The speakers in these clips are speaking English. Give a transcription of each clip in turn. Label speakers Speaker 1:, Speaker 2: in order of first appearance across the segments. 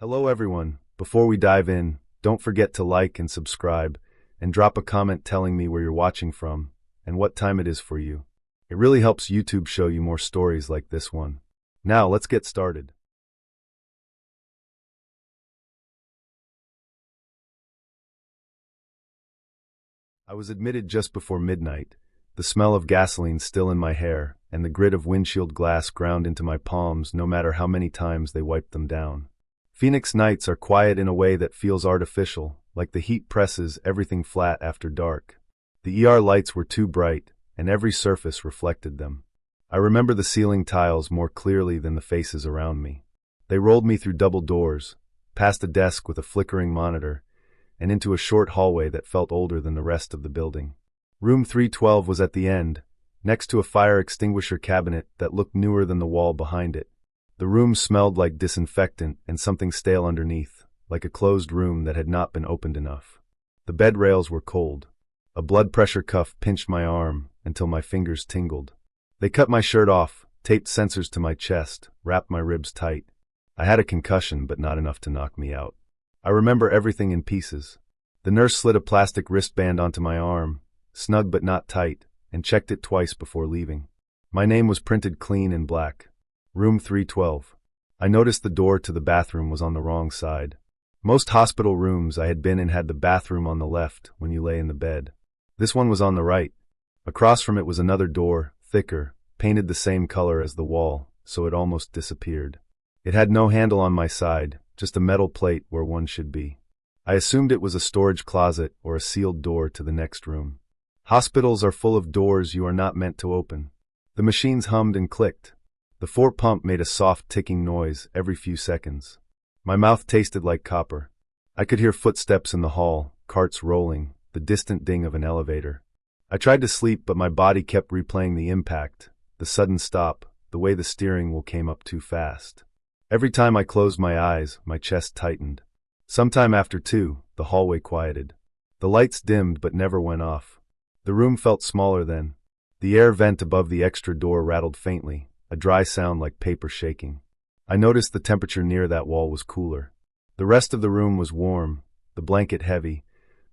Speaker 1: Hello everyone. Before we dive in, don't forget to like and subscribe, and drop a comment telling me where you're watching from and what time it is for you. It really helps YouTube show you more stories like this one. Now let's get started. I was admitted just before midnight, the smell of gasoline still in my hair, and the grit of windshield glass ground into my palms no matter how many times they wiped them down. Phoenix nights are quiet in a way that feels artificial, like the heat presses everything flat after dark. The ER lights were too bright, and every surface reflected them. I remember the ceiling tiles more clearly than the faces around me. They rolled me through double doors, past a desk with a flickering monitor, and into a short hallway that felt older than the rest of the building. Room 312 was at the end, next to a fire extinguisher cabinet that looked newer than the wall behind it. The room smelled like disinfectant and something stale underneath, like a closed room that had not been opened enough. The bed rails were cold. A blood pressure cuff pinched my arm until my fingers tingled. They cut my shirt off, taped sensors to my chest, wrapped my ribs tight. I had a concussion, but not enough to knock me out. I remember everything in pieces. The nurse slid a plastic wristband onto my arm, snug but not tight, and checked it twice before leaving. My name was printed clean in black. Room 312. I noticed the door to the bathroom was on the wrong side. Most hospital rooms I had been in had the bathroom on the left when you lay in the bed. This one was on the right. Across from it was another door, thicker, painted the same color as the wall, so it almost disappeared. It had no handle on my side, just a metal plate where one should be. I assumed it was a storage closet or a sealed door to the next room. Hospitals are full of doors you are not meant to open. The machines hummed and clicked. The fort pump made a soft ticking noise every few seconds. My mouth tasted like copper. I could hear footsteps in the hall, carts rolling, the distant ding of an elevator. I tried to sleep, but my body kept replaying the impact, the sudden stop, the way the steering wheel came up too fast. Every time I closed my eyes, my chest tightened. Sometime after 2, the hallway quieted. The lights dimmed but never went off. The room felt smaller then. The air vent above the extra door rattled faintly, a dry sound like paper shaking. I noticed the temperature near that wall was cooler. The rest of the room was warm, the blanket heavy,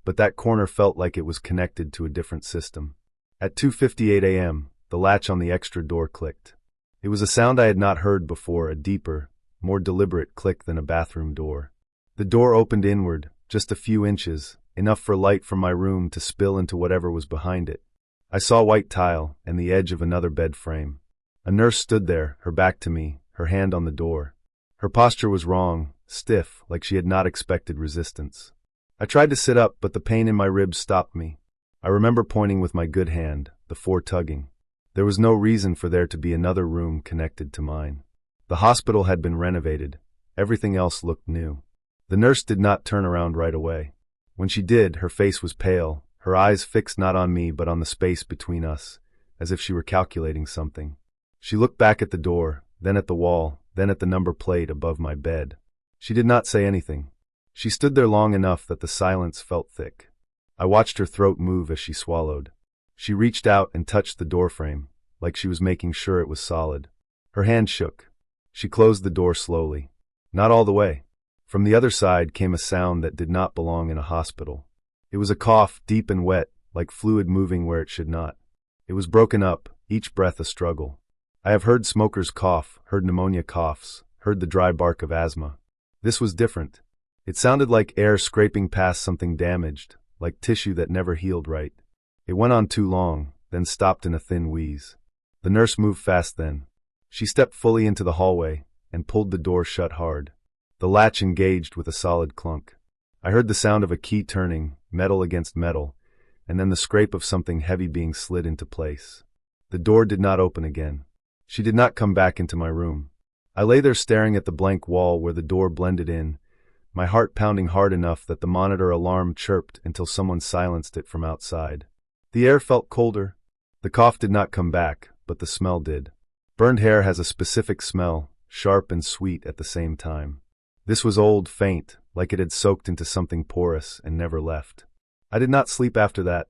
Speaker 1: but that corner felt like it was connected to a different system. At 2:58 a.m., the latch on the extra door clicked. It was a sound I had not heard before, a deeper, more deliberate click than a bathroom door. The door opened inward, just a few inches, enough for light from my room to spill into whatever was behind it. I saw white tile and the edge of another bed frame. A nurse stood there, her back to me, her hand on the door. Her posture was wrong, stiff, like she had not expected resistance. I tried to sit up, but the pain in my ribs stopped me. I remember pointing with my good hand, the four tugging. There was no reason for there to be another room connected to mine. The hospital had been renovated. Everything else looked new. The nurse did not turn around right away. When she did, her face was pale, her eyes fixed not on me but on the space between us, as if she were calculating something. She looked back at the door, then at the wall, then at the number plate above my bed. She did not say anything. She stood there long enough that the silence felt thick. I watched her throat move as she swallowed. She reached out and touched the doorframe, like she was making sure it was solid. Her hand shook. She closed the door slowly. Not all the way. From the other side came a sound that did not belong in a hospital. It was a cough, deep and wet, like fluid moving where it should not. It was broken up, each breath a struggle. I have heard smokers cough, heard pneumonia coughs, heard the dry bark of asthma. This was different. It sounded like air scraping past something damaged, like tissue that never healed right. It went on too long, then stopped in a thin wheeze. The nurse moved fast then. She stepped fully into the hallway and pulled the door shut hard. The latch engaged with a solid clunk. I heard the sound of a key turning, metal against metal, and then the scrape of something heavy being slid into place. The door did not open again. She did not come back into my room. I lay there staring at the blank wall where the door blended in, my heart pounding hard enough that the monitor alarm chirped until someone silenced it from outside. The air felt colder. The cough did not come back, but the smell did. Burned hair has a specific smell, sharp and sweet at the same time. This was old, faint, like it had soaked into something porous and never left. I did not sleep after that.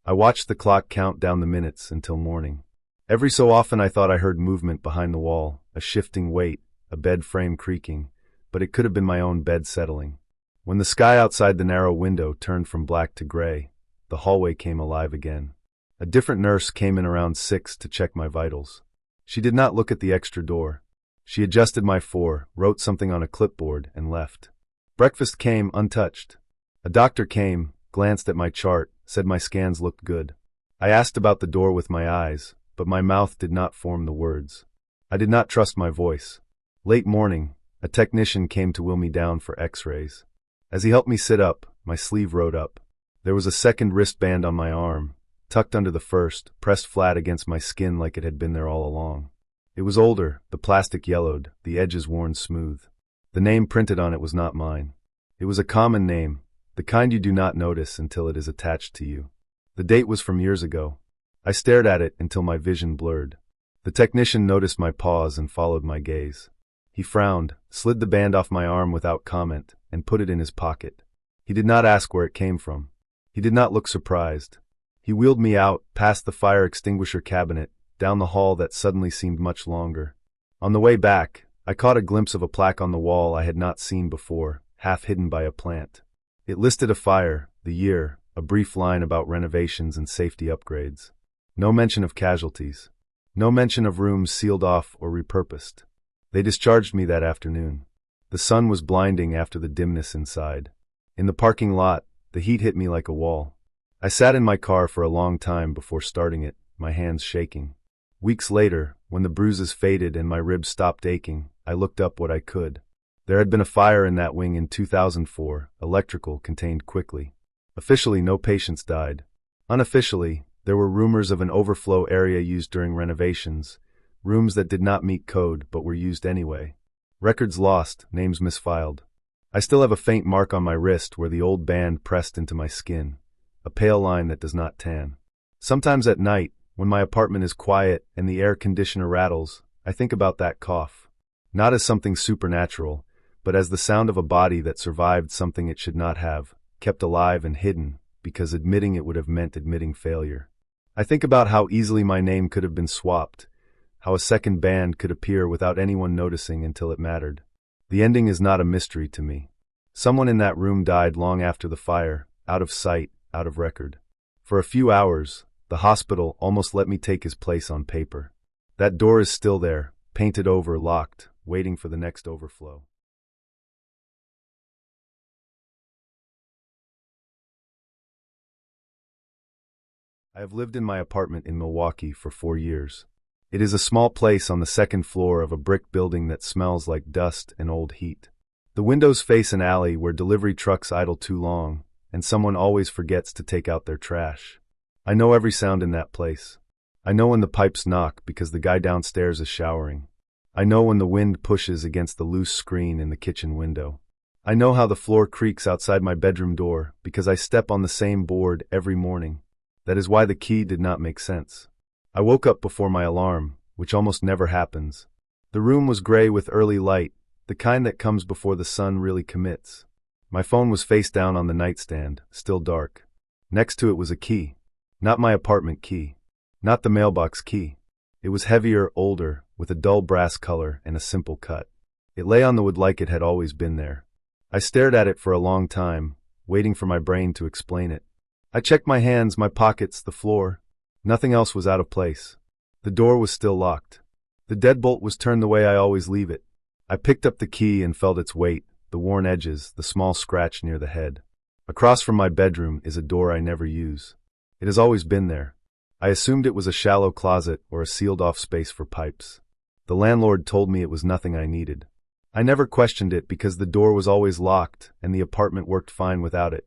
Speaker 1: I watched the clock count down the minutes until morning. Every so often I thought I heard movement behind the wall, a shifting weight, a bed frame creaking, but it could have been my own bed settling. When the sky outside the narrow window turned from black to gray, the hallway came alive again. A different nurse came in around 6 to check my vitals. She did not look at the extra door. She adjusted my 4, wrote something on a clipboard, and left. Breakfast came untouched. A doctor came, glanced at my chart, said my scans looked good. I asked about the door with my eyes, but my mouth did not form the words. I did not trust my voice. Late morning, a technician came to wheel me down for x-rays. As he helped me sit up, my sleeve rode up. There was a second wristband on my arm, tucked under the first, pressed flat against my skin like it had been there all along. It was older, the plastic yellowed, the edges worn smooth. The name printed on it was not mine. It was a common name, the kind you do not notice until it is attached to you. The date was from years ago. I stared at it until my vision blurred. The technician noticed my pause and followed my gaze. He frowned, slid the band off my arm without comment, and put it in his pocket. He did not ask where it came from. He did not look surprised. He wheeled me out, past the fire extinguisher cabinet, down the hall that suddenly seemed much longer. On the way back, I caught a glimpse of a plaque on the wall I had not seen before, half hidden by a plant. It listed a fire, the year, a brief line about renovations and safety upgrades. No mention of casualties. No mention of rooms sealed off or repurposed. They discharged me that afternoon. The sun was blinding after the dimness inside. In the parking lot, the heat hit me like a wall. I sat in my car for a long time before starting it, my hands shaking. Weeks later, when the bruises faded and my ribs stopped aching, I looked up what I could. There had been a fire in that wing in 2004, electrical contained quickly. Officially, no patients died. Unofficially, there were rumors of an overflow area used during renovations, rooms that did not meet code but were used anyway. Records lost, names misfiled. I still have a faint mark on my wrist where the old band pressed into my skin, a pale line that does not tan. Sometimes at night, when my apartment is quiet and the air conditioner rattles, I think about that cough. Not as something supernatural, but as the sound of a body that survived something it should not have, kept alive and hidden, because admitting it would have meant admitting failure. I think about how easily my name could have been swapped, how a second band could appear without anyone noticing until it mattered. The ending is not a mystery to me. Someone in that room died long after the fire, out of sight, out of record. For a few hours, the hospital almost let me take his place on paper. That door is still there, painted over, locked, waiting for the next overflow. I have lived in my apartment in Milwaukee for 4 years. It is a small place on the second floor of a brick building that smells like dust and old heat. The windows face an alley where delivery trucks idle too long, and someone always forgets to take out their trash. I know every sound in that place. I know when the pipes knock because the guy downstairs is showering. I know when the wind pushes against the loose screen in the kitchen window. I know how the floor creaks outside my bedroom door because I step on the same board every morning. That is why the key did not make sense. I woke up before my alarm, which almost never happens. The room was gray with early light, the kind that comes before the sun really commits. My phone was face down on the nightstand, still dark. Next to it was a key. Not my apartment key. Not the mailbox key. It was heavier, older, with a dull brass color and a simple cut. It lay on the wood like it had always been there. I stared at it for a long time, waiting for my brain to explain it. I checked my hands, my pockets, the floor. Nothing else was out of place. The door was still locked. The deadbolt was turned the way I always leave it. I picked up the key and felt its weight, the worn edges, the small scratch near the head. Across from my bedroom is a door I never use. It has always been there. I assumed it was a shallow closet or a sealed-off space for pipes. The landlord told me it was nothing I needed. I never questioned it because the door was always locked and the apartment worked fine without it.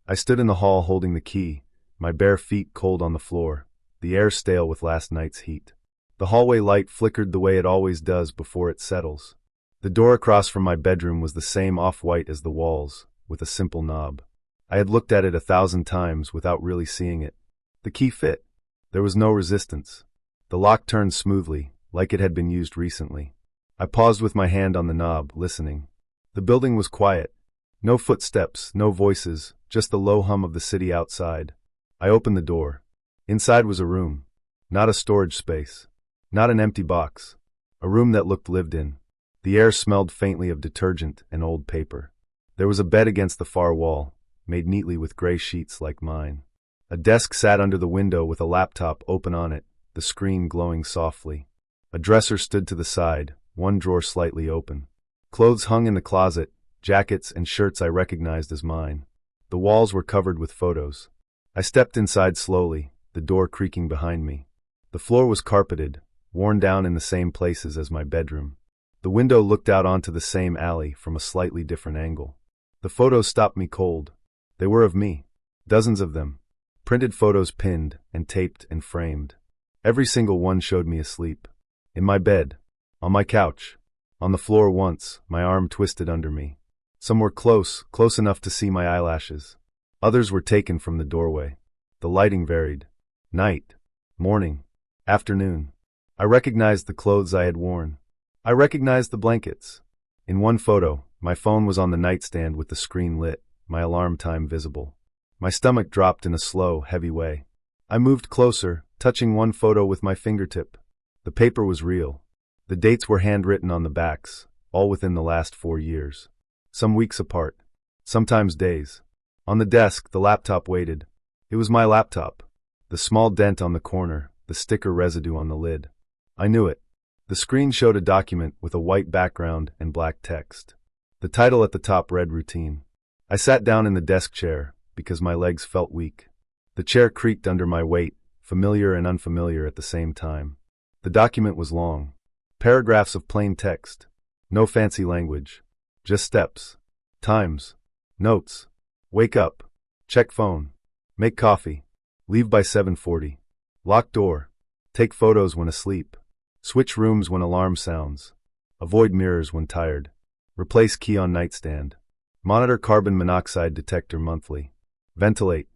Speaker 1: I stood in the hall holding the key, my bare feet cold on the floor, the air stale with last night's heat. The hallway light flickered the way it always does before it settles. The door across from my bedroom was the same off-white as the walls, with a simple knob. I had looked at it 1,000 times without really seeing it. The key fit. There was no resistance. The lock turned smoothly, like it had been used recently. I paused with my hand on the knob, listening. The building was quiet. No footsteps, no voices, just the low hum of the city outside. I opened the door. Inside was a room. Not a storage space. Not an empty box. A room that looked lived in. The air smelled faintly of detergent and old paper. There was a bed against the far wall, made neatly with gray sheets like mine. A desk sat under the window with a laptop open on it, the screen glowing softly. A dresser stood to the side, one drawer slightly open. Clothes hung in the closet, jackets and shirts I recognized as mine. The walls were covered with photos. I stepped inside slowly, the door creaking behind me. The floor was carpeted, worn down in the same places as my bedroom. The window looked out onto the same alley from a slightly different angle. The photos stopped me cold. They were of me. Dozens of them. Printed photos pinned and taped and framed. Every single one showed me asleep. In my bed. On my couch. On the floor once, my arm twisted under me. Some were close enough to see my eyelashes. Others were taken from the doorway. The lighting varied. Night. Morning. Afternoon. I recognized the clothes I had worn. I recognized the blankets. In one photo, my phone was on the nightstand with the screen lit, my alarm time visible. My stomach dropped in a slow, heavy way. I moved closer, touching one photo with my fingertip. The paper was real. The dates were handwritten on the backs, all within the last 4 years. Some weeks apart. Sometimes days. On the desk, the laptop waited. It was my laptop. The small dent on the corner, the sticker residue on the lid. I knew it. The screen showed a document with a white background and black text. The title at the top read Routine. I sat down in the desk chair, because my legs felt weak. The chair creaked under my weight, familiar and unfamiliar at the same time. The document was long. Paragraphs of plain text. No fancy language. Just steps. Times. Notes. Wake up. Check phone. Make coffee. Leave by 7:40. Lock door. Take photos when asleep. Switch rooms when alarm sounds. Avoid mirrors when tired. Replace key on nightstand. Monitor carbon monoxide detector monthly. Ventilate.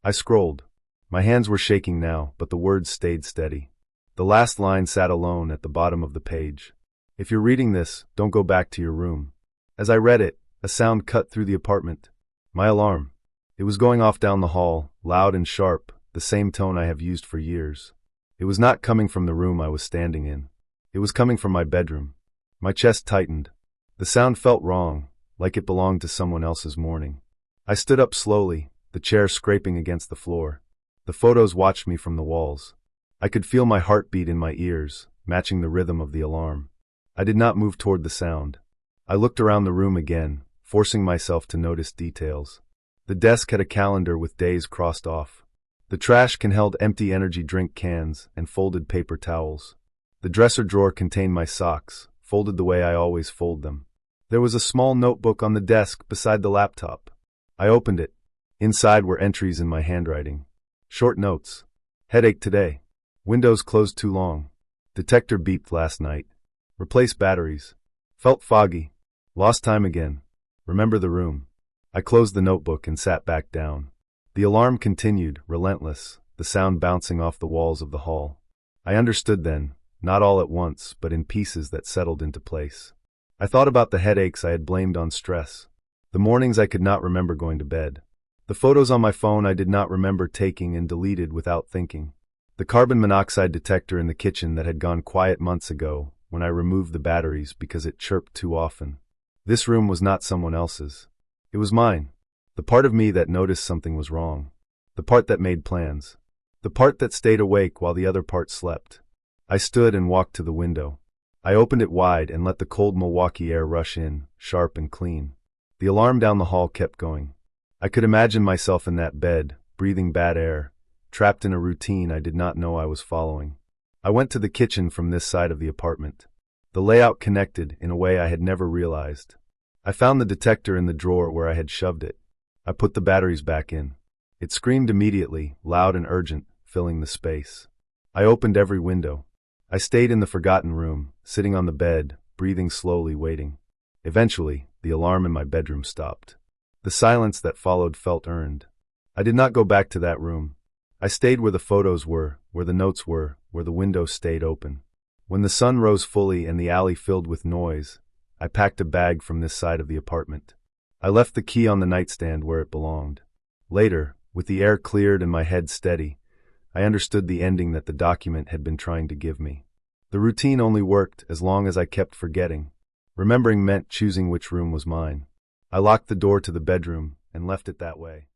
Speaker 1: I scrolled. My hands were shaking now, but the words stayed steady. The last line sat alone at the bottom of the page. If you're reading this, don't go back to your room. As I read it, a sound cut through the apartment. My alarm. It was going off down the hall, loud and sharp, the same tone I have used for years. It was not coming from the room I was standing in. It was coming from my bedroom. My chest tightened. The sound felt wrong, like it belonged to someone else's morning. I stood up slowly, the chair scraping against the floor. The photos watched me from the walls. I could feel my heartbeat in my ears, matching the rhythm of the alarm. I did not move toward the sound. I looked around the room again, forcing myself to notice details. The desk had a calendar with days crossed off. The trash can held empty energy drink cans and folded paper towels. The dresser drawer contained my socks, folded the way I always fold them. There was a small notebook on the desk beside the laptop. I opened it. Inside were entries in my handwriting. Short notes. Headache today. Windows closed too long. Detector beeped last night. Replace batteries. Felt foggy. Lost time again. Remember the room. I closed the notebook and sat back down. The alarm continued, relentless, the sound bouncing off the walls of the hall. I understood then, not all at once, but in pieces that settled into place. I thought about the headaches I had blamed on stress. The mornings I could not remember going to bed. The photos on my phone I did not remember taking and deleted without thinking. The carbon monoxide detector in the kitchen that had gone quiet months ago, when I removed the batteries because it chirped too often. This room was not someone else's. It was mine. The part of me that noticed something was wrong. The part that made plans. The part that stayed awake while the other part slept. I stood and walked to the window. I opened it wide and let the cold Milwaukee air rush in, sharp and clean. The alarm down the hall kept going. I could imagine myself in that bed, breathing bad air, trapped in a routine I did not know I was following. I went to the kitchen from this side of the apartment. The layout connected in a way I had never realized. I found the detector in the drawer where I had shoved it. I put the batteries back in. It screamed immediately, loud and urgent, filling the space. I opened every window. I stayed in the forgotten room, sitting on the bed, breathing slowly, waiting. Eventually, the alarm in my bedroom stopped. The silence that followed felt earned. I did not go back to that room. I stayed where the photos were, where the notes were, where the window stayed open. When the sun rose fully and the alley filled with noise, I packed a bag from this side of the apartment. I left the key on the nightstand where it belonged. Later, with the air cleared and my head steady, I understood the ending that the document had been trying to give me. The routine only worked as long as I kept forgetting. Remembering meant choosing which room was mine. I locked the door to the bedroom and left it that way.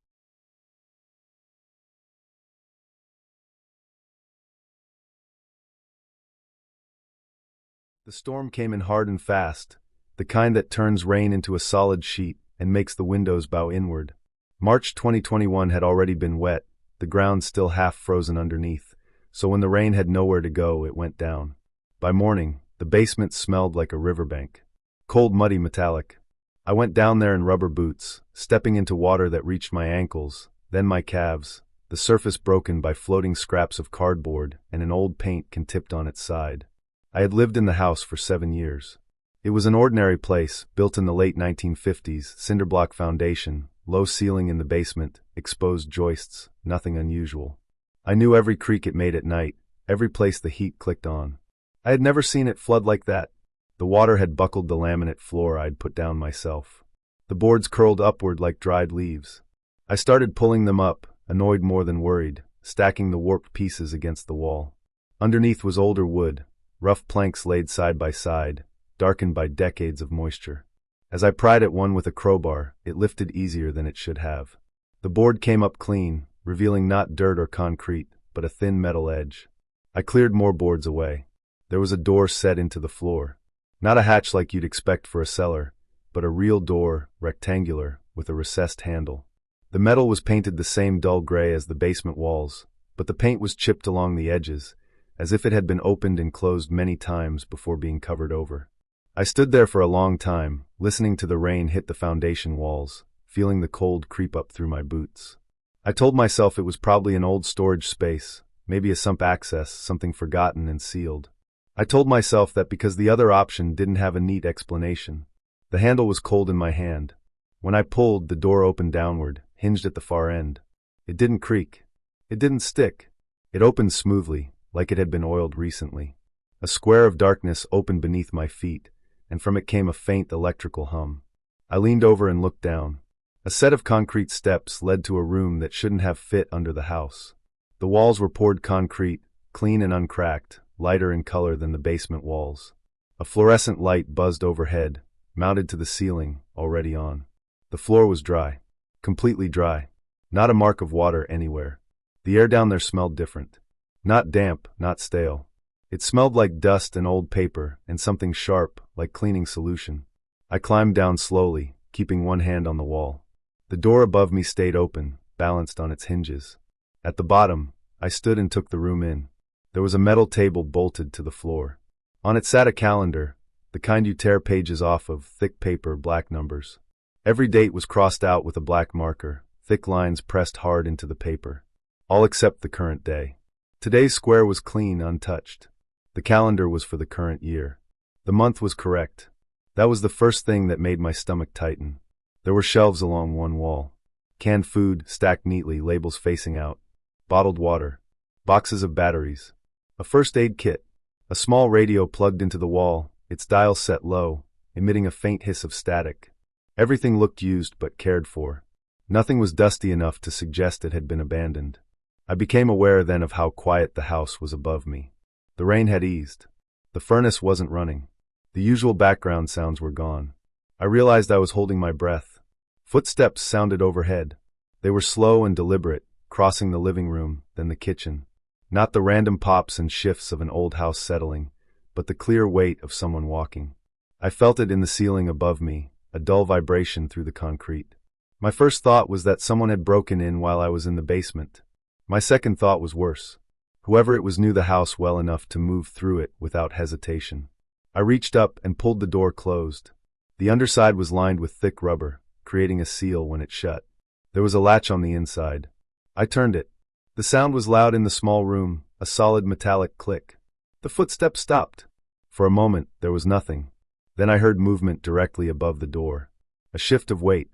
Speaker 1: The storm came in hard and fast, the kind that turns rain into a solid sheet and makes the windows bow inward. March 2021 had already been wet, the ground still half frozen underneath, so when the rain had nowhere to go, it went down. By morning, the basement smelled like a riverbank. Cold, muddy, metallic. I went down there in rubber boots, stepping into water that reached my ankles, then my calves, the surface broken by floating scraps of cardboard and an old paint can tipped on its side. I had lived in the house for 7 years. It was an ordinary place, built in the late 1950s, cinderblock foundation, low ceiling in the basement, exposed joists, nothing unusual. I knew every creak it made at night, every place the heat clicked on. I had never seen it flood like that. The water had buckled the laminate floor I'd put down myself. The boards curled upward like dried leaves. I started pulling them up, annoyed more than worried, stacking the warped pieces against the wall. Underneath was older wood, rough planks laid side by side, darkened by decades of moisture. As I pried at one with a crowbar, it lifted easier than it should have. The board came up clean, revealing not dirt or concrete, but a thin metal edge. I cleared more boards away. There was a door set into the floor. Not a hatch like you'd expect for a cellar, but a real door, rectangular, with a recessed handle. The metal was painted the same dull gray as the basement walls, but the paint was chipped along the edges, as if it had been opened and closed many times before being covered over. I stood there for a long time, listening to the rain hit the foundation walls, feeling the cold creep up through my boots. I told myself it was probably an old storage space, maybe a sump access, something forgotten and sealed. I told myself that because the other option didn't have a neat explanation. The handle was cold in my hand. When I pulled, the door opened downward, hinged at the far end. It didn't creak. It didn't stick. It opened smoothly, like it had been oiled recently. A square of darkness opened beneath my feet, and from it came a faint electrical hum. I leaned over and looked down. A set of concrete steps led to a room that shouldn't have fit under the house. The walls were poured concrete, clean and uncracked, lighter in color than the basement walls. A fluorescent light buzzed overhead, mounted to the ceiling, already on. The floor was dry. Completely dry. Not a mark of water anywhere. The air down there smelled different. Not damp, not stale. It smelled like dust and old paper, and something sharp, like cleaning solution. I climbed down slowly, keeping one hand on the wall. The door above me stayed open, balanced on its hinges. At the bottom, I stood and took the room in. There was a metal table bolted to the floor. On it sat a calendar, the kind you tear pages off of, thick paper, black numbers. Every date was crossed out with a black marker, thick lines pressed hard into the paper. All except the current day. Today's square was clean, untouched. The calendar was for the current year. The month was correct. That was the first thing that made my stomach tighten. There were shelves along one wall. Canned food, stacked neatly, labels facing out. Bottled water. Boxes of batteries. A first aid kit. A small radio plugged into the wall, its dial set low, emitting a faint hiss of static. Everything looked used but cared for. Nothing was dusty enough to suggest it had been abandoned. I became aware then of how quiet the house was above me. The rain had eased. The furnace wasn't running. The usual background sounds were gone. I realized I was holding my breath. Footsteps sounded overhead. They were slow and deliberate, crossing the living room, then the kitchen. Not the random pops and shifts of an old house settling, but the clear weight of someone walking. I felt it in the ceiling above me, a dull vibration through the concrete. My first thought was that someone had broken in while I was in the basement. My second thought was worse. Whoever it was knew the house well enough to move through it without hesitation. I reached up and pulled the door closed. The underside was lined with thick rubber, creating a seal when it shut. There was a latch on the inside. I turned it. The sound was loud in the small room, a solid metallic click. The footsteps stopped. For a moment, there was nothing. Then I heard movement directly above the door. A shift of weight.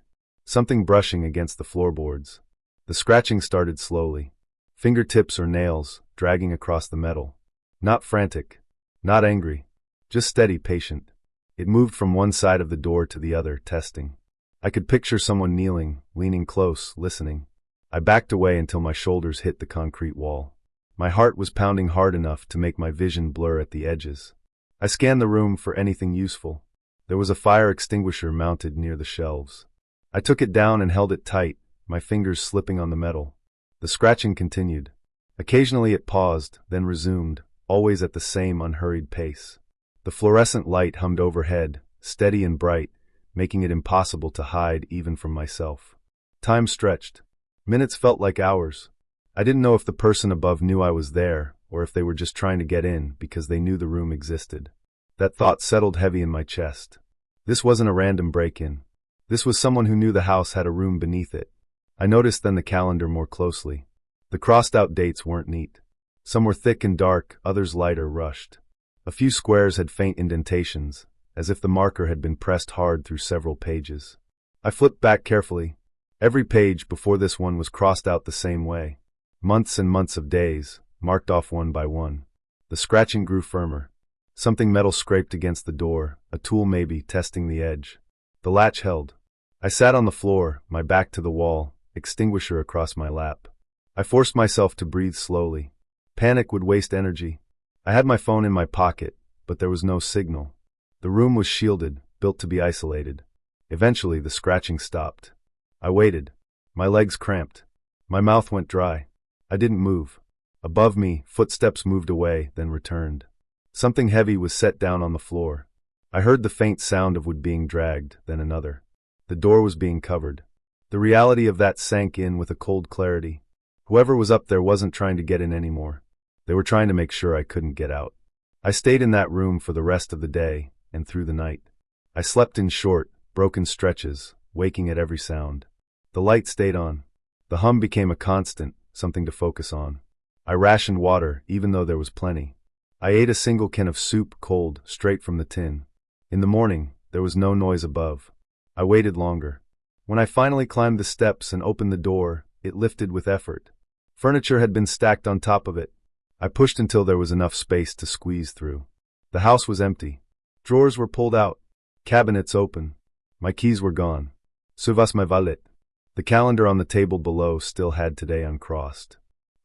Speaker 1: Something brushing against the floorboards. The scratching started slowly. Fingertips or nails, dragging across the metal. Not frantic. Not angry. Just steady, patient. It moved from one side of the door to the other, testing. I could picture someone kneeling, leaning close, listening. I backed away until my shoulders hit the concrete wall. My heart was pounding hard enough to make my vision blur at the edges. I scanned the room for anything useful. There was a fire extinguisher mounted near the shelves. I took it down and held it tight, my fingers slipping on the metal. The scratching continued. Occasionally it paused, then resumed, always at the same unhurried pace. The fluorescent light hummed overhead, steady and bright, making it impossible to hide even from myself. Time stretched. Minutes felt like hours. I didn't know if the person above knew I was there, or if they were just trying to get in because they knew the room existed. That thought settled heavy in my chest. This wasn't a random break-in. This was someone who knew the house had a room beneath it. I noticed then the calendar more closely. The crossed-out dates weren't neat. Some were thick and dark, others light or rushed. A few squares had faint indentations, as if the marker had been pressed hard through several pages. I flipped back carefully. Every page before this one was crossed out the same way. Months and months of days, marked off one by one. The scratching grew firmer. Something metal scraped against the door, a tool maybe, testing the edge. The latch held. I sat on the floor, my back to the wall, extinguisher across my lap. I forced myself to breathe slowly. Panic would waste energy. I had my phone in my pocket, but there was no signal. The room was shielded, built to be isolated. Eventually, the scratching stopped. I waited. My legs cramped. My mouth went dry. I didn't move. Above me, footsteps moved away, then returned. Something heavy was set down on the floor. I heard the faint sound of wood being dragged, then another. The door was being covered. The reality of that sank in with a cold clarity. Whoever was up there wasn't trying to get in anymore. They were trying to make sure I couldn't get out. I stayed in that room for the rest of the day and through the night. I slept in short, broken stretches, waking at every sound. The light stayed on. The hum became a constant, something to focus on. I rationed water, even though there was plenty. I ate a single can of soup, cold, straight from the tin. In the morning, there was no noise above. I waited longer. When I finally climbed the steps and opened the door, it lifted with effort. Furniture had been stacked on top of it. I pushed until there was enough space to squeeze through. The house was empty. Drawers were pulled out. Cabinets open. My keys were gone. Suvas my valet. The calendar on the table below still had today uncrossed.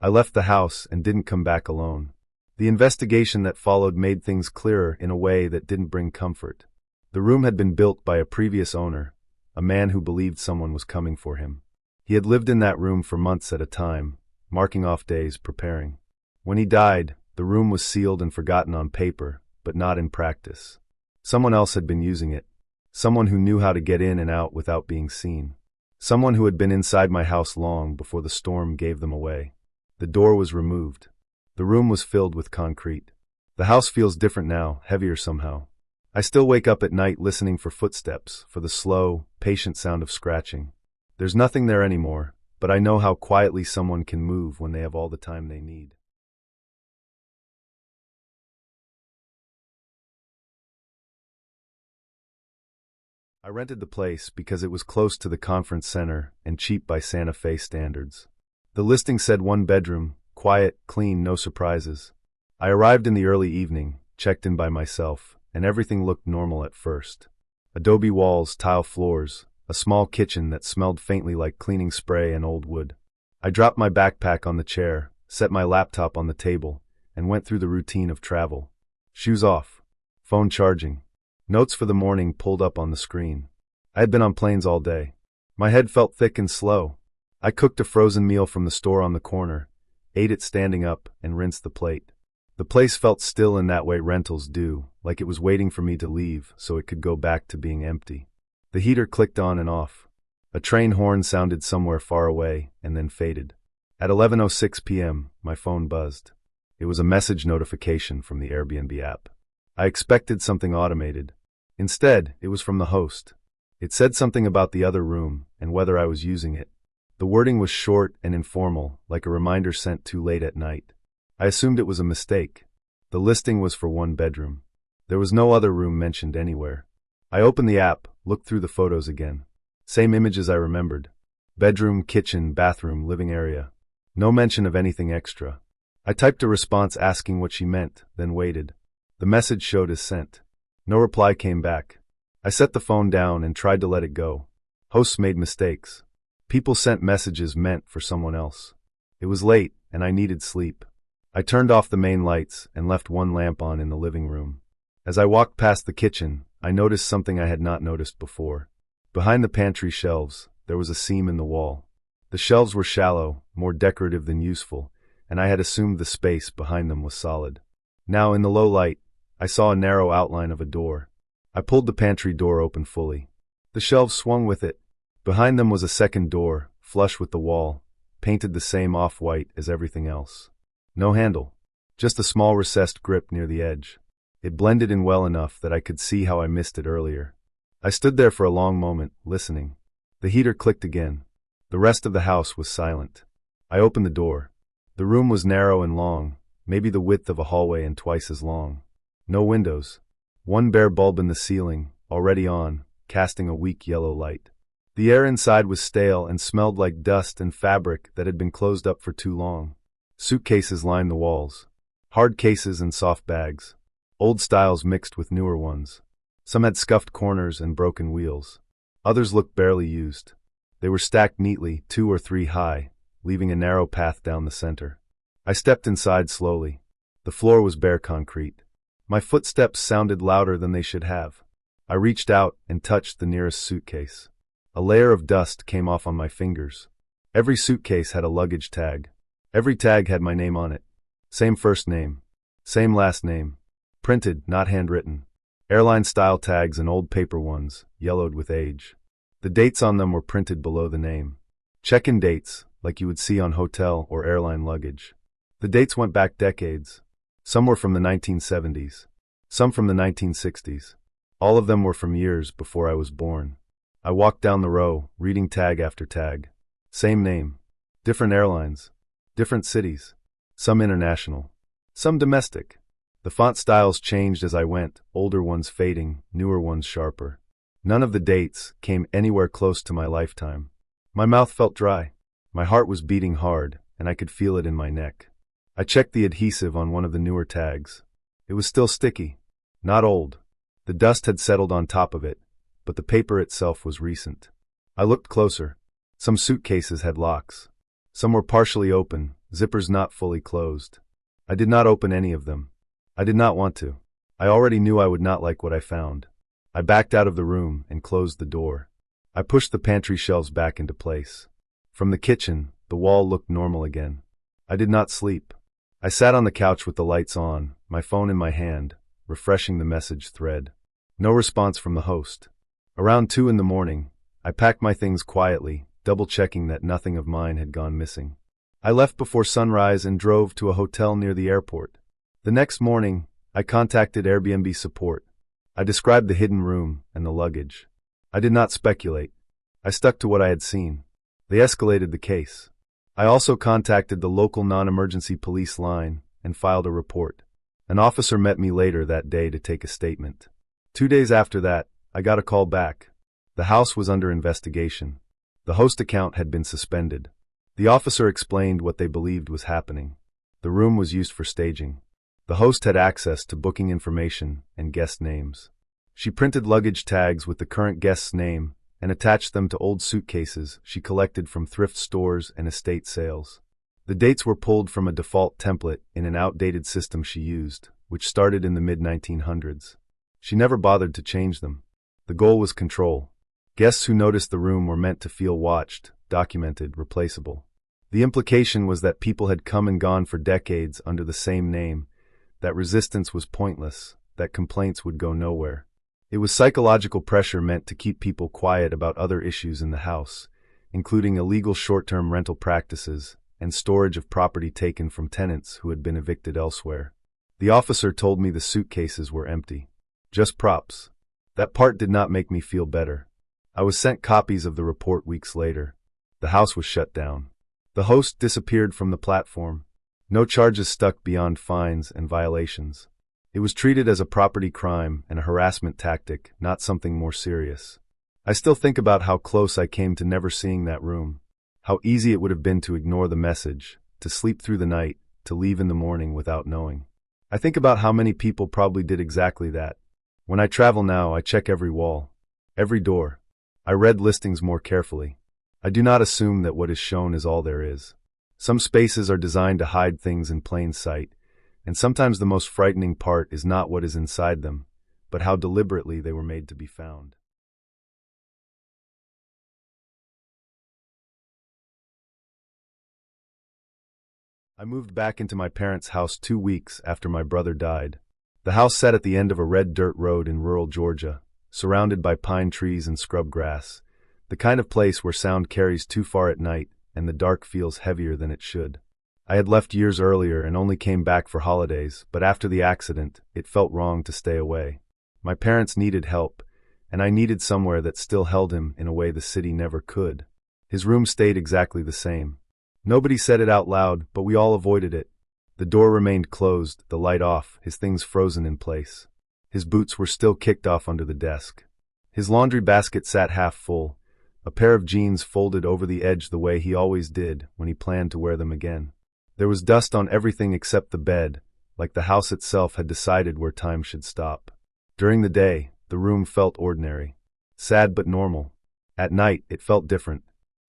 Speaker 1: I left the house and didn't come back alone. The investigation that followed made things clearer in a way that didn't bring comfort. The room had been built by a previous owner, a man who believed someone was coming for him. He had lived in that room for months at a time, marking off days, preparing. When he died, the room was sealed and forgotten on paper, but not in practice. Someone else had been using it. Someone who knew how to get in and out without being seen. Someone who had been inside my house long before the storm gave them away. The door was removed. The room was filled with concrete. The house feels different now, heavier somehow. I still wake up at night listening for footsteps, for the slow, patient sound of scratching. There's nothing there anymore, but I know how quietly someone can move when they have all the time they need. I rented the place because it was close to the conference center and cheap by Santa Fe standards. The listing said 1 bedroom, quiet, clean, no surprises. I arrived in the early evening, checked in by myself, and everything looked normal at first. Adobe walls, tile floors, a small kitchen that smelled faintly like cleaning spray and old wood. I dropped my backpack on the chair, set my laptop on the table, and went through the routine of travel. Shoes off. Phone charging. Notes for the morning pulled up on the screen. I had been on planes all day. My head felt thick and slow. I cooked a frozen meal from the store on the corner, ate it standing up, and rinsed the plate. The place felt still in that way rentals do, like it was waiting for me to leave so it could go back to being empty. The heater clicked on and off. A train horn sounded somewhere far away and then faded. At 11:06 p.m., my phone buzzed. It was a message notification from the Airbnb app. I expected something automated. Instead, it was from the host. It said something about the other room and whether I was using it. The wording was short and informal, like a reminder sent too late at night. I assumed it was a mistake. The listing was for 1 bedroom. There was no other room mentioned anywhere. I opened the app, looked through the photos again. Same images I remembered. Bedroom, kitchen, bathroom, living area. No mention of anything extra. I typed a response asking what she meant, then waited. The message showed as sent. No reply came back. I set the phone down and tried to let it go. Hosts made mistakes. People sent messages meant for someone else. It was late, and I needed sleep. I turned off the main lights and left one lamp on in the living room. As I walked past the kitchen, I noticed something I had not noticed before. Behind the pantry shelves, there was a seam in the wall. The shelves were shallow, more decorative than useful, and I had assumed the space behind them was solid. Now, in the low light, I saw a narrow outline of a door. I pulled the pantry door open fully. The shelves swung with it. Behind them was a second door, flush with the wall, painted the same off-white as everything else. No handle, just a small recessed grip near the edge. It blended in well enough that I could see how I missed it earlier. I stood there for a long moment, listening. The heater clicked again. The rest of the house was silent. I opened the door. The room was narrow and long, maybe the width of a hallway and twice as long. No windows. One bare bulb in the ceiling, already on, casting a weak yellow light. The air inside was stale and smelled like dust and fabric that had been closed up for too long. Suitcases lined the walls. Hard cases and soft bags. Old styles mixed with newer ones. Some had scuffed corners and broken wheels. Others looked barely used. They were stacked neatly, 2 or 3 high, leaving a narrow path down the center. I stepped inside slowly. The floor was bare concrete. My footsteps sounded louder than they should have. I reached out and touched the nearest suitcase. A layer of dust came off on my fingers. Every suitcase had a luggage tag. Every tag had my name on it. Same first name. Same last name. Printed, not handwritten. Airline-style tags and old paper ones, yellowed with age. The dates on them were printed below the name. Check-in dates, like you would see on hotel or airline luggage. The dates went back decades. Some were from the 1970s. Some from the 1960s. All of them were from years before I was born. I walked down the row, reading tag after tag. Same name. Different airlines. Different cities. Some international. Some domestic. The font styles changed as I went, older ones fading, newer ones sharper. None of the dates came anywhere close to my lifetime. My mouth felt dry. My heart was beating hard, and I could feel it in my neck. I checked the adhesive on one of the newer tags. It was still sticky. Not old. The dust had settled on top of it, but the paper itself was recent. I looked closer. Some suitcases had locks. Some were partially open, zippers not fully closed. I did not open any of them. I did not want to. I already knew I would not like what I found. I backed out of the room and closed the door. I pushed the pantry shelves back into place. From the kitchen, the wall looked normal again. I did not sleep. I sat on the couch with the lights on, my phone in my hand, refreshing the message thread. No response from the host. Around 2 in the morning, I packed my things quietly, double-checking that nothing of mine had gone missing. I left before sunrise and drove to a hotel near the airport. The next morning, I contacted Airbnb support. I described the hidden room and the luggage. I did not speculate. I stuck to what I had seen. They escalated the case. I also contacted the local non-emergency police line and filed a report. An officer met me later that day to take a statement. 2 days after that, I got a call back. The house was under investigation. The host account had been suspended. The officer explained what they believed was happening. The room was used for staging. The host had access to booking information and guest names. She printed luggage tags with the current guest's name and attached them to old suitcases she collected from thrift stores and estate sales. The dates were pulled from a default template in an outdated system she used, which started in the mid-1900s. She never bothered to change them. The goal was control. Guests who noticed the room were meant to feel watched, documented, replaceable. The implication was that people had come and gone for decades under the same name, that resistance was pointless, that complaints would go nowhere. It was psychological pressure meant to keep people quiet about other issues in the house, including illegal short-term rental practices and storage of property taken from tenants who had been evicted elsewhere. The officer told me the suitcases were empty. Just props. That part did not make me feel better. I was sent copies of the report weeks later. The house was shut down. The host disappeared from the platform. No charges stuck beyond fines and violations. It was treated as a property crime and a harassment tactic, not something more serious. I still think about how close I came to never seeing that room. How easy it would have been to ignore the message, to sleep through the night, to leave in the morning without knowing. I think about how many people probably did exactly that. When I travel now, I check every wall, every door. I read listings more carefully. I do not assume that what is shown is all there is. Some spaces are designed to hide things in plain sight, and sometimes the most frightening part is not what is inside them, but how deliberately they were made to be found. I moved back into my parents' house 2 weeks after my brother died. The house sat at the end of a red dirt road in rural Georgia, surrounded by pine trees and scrub grass, the kind of place where sound carries too far at night and the dark feels heavier than it should. I had left years earlier and only came back for holidays, but after the accident, it felt wrong to stay away. My parents needed help, and I needed somewhere that still held him in a way the city never could. His room stayed exactly the same. Nobody said it out loud, but we all avoided it. The door remained closed, the light off, his things frozen in place. His boots were still kicked off under the desk. His laundry basket sat half full, a pair of jeans folded over the edge the way he always did when he planned to wear them again. There was dust on everything except the bed, like the house itself had decided where time should stop. During the day, the room felt ordinary, sad but normal. At night, it felt different.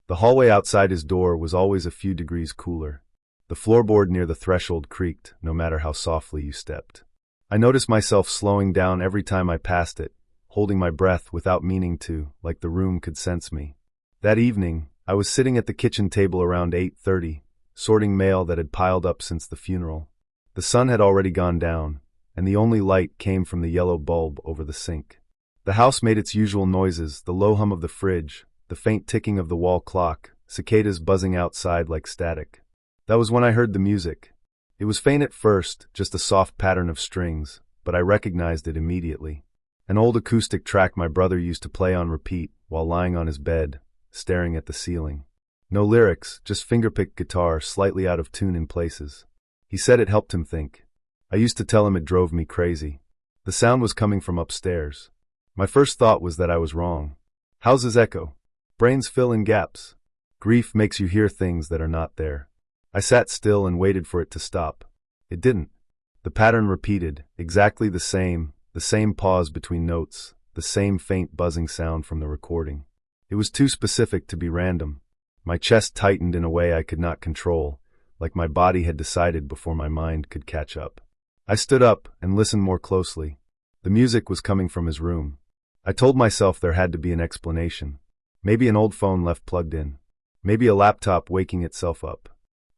Speaker 1: The hallway outside his door was always a few degrees cooler. The floorboard near the threshold creaked, no matter how softly you stepped. I noticed myself slowing down every time I passed it, holding my breath without meaning to, like the room could sense me. That evening, I was sitting at the kitchen table around 8:30, sorting mail that had piled up since the funeral. The sun had already gone down, and the only light came from the yellow bulb over the sink. The house made its usual noises, the low hum of the fridge, the faint ticking of the wall clock, cicadas buzzing outside like static. That was when I heard the music. It was faint at first, just a soft pattern of strings, but I recognized it immediately. An old acoustic track my brother used to play on repeat while lying on his bed, staring at the ceiling. No lyrics, just fingerpicked guitar slightly out of tune in places. He said it helped him think. I used to tell him it drove me crazy. The sound was coming from upstairs. My first thought was that I was wrong. Houses echo. Brains fill in gaps. Grief makes you hear things that are not there. I sat still and waited for it to stop. It didn't. The pattern repeated, exactly the same pause between notes, the same faint buzzing sound from the recording. It was too specific to be random. My chest tightened in a way I could not control, like my body had decided before my mind could catch up. I stood up and listened more closely. The music was coming from his room. I told myself there had to be an explanation. Maybe an old phone left plugged in. Maybe a laptop waking itself up.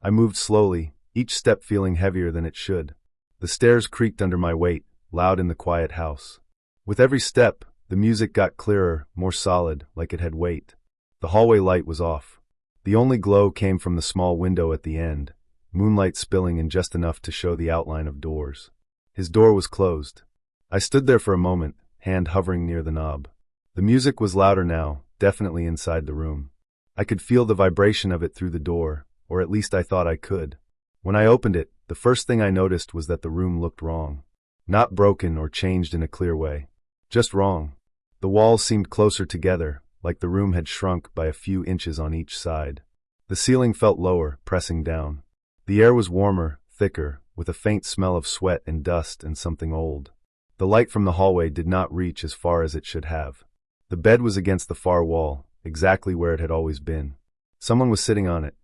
Speaker 1: I moved slowly, each step feeling heavier than it should. The stairs creaked under my weight, loud in the quiet house. With every step, the music got clearer, more solid, like it had weight. The hallway light was off. The only glow came from the small window at the end, moonlight spilling in just enough to show the outline of doors. His door was closed. I stood there for a moment, hand hovering near the knob. The music was louder now, definitely inside the room. I could feel the vibration of it through the door, or at least I thought I could. When I opened it, the first thing I noticed was that the room looked wrong. Not broken or changed in a clear way. Just wrong. The walls seemed closer together, like the room had shrunk by a few inches on each side. The ceiling felt lower, pressing down. The air was warmer, thicker, with a faint smell of sweat and dust and something old. The light from the hallway did not reach as far as it should have. The bed was against the far wall, exactly where it had always been. Someone was sitting on it.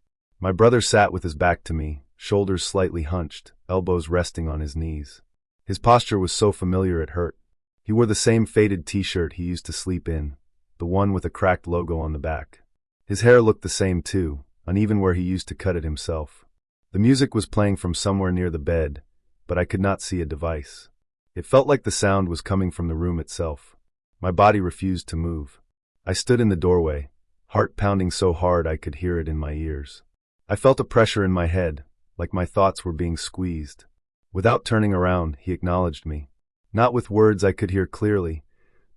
Speaker 1: My brother sat with his back to me, shoulders slightly hunched, elbows resting on his knees. His posture was so familiar it hurt. He wore the same faded t-shirt he used to sleep in, the one with a cracked logo on the back. His hair looked the same too, uneven where he used to cut it himself. The music was playing from somewhere near the bed, but I could not see a device. It felt like the sound was coming from the room itself. My body refused to move. I stood in the doorway, heart pounding so hard I could hear it in my ears. I felt a pressure in my head, like my thoughts were being squeezed. Without turning around, he acknowledged me. Not with words I could hear clearly,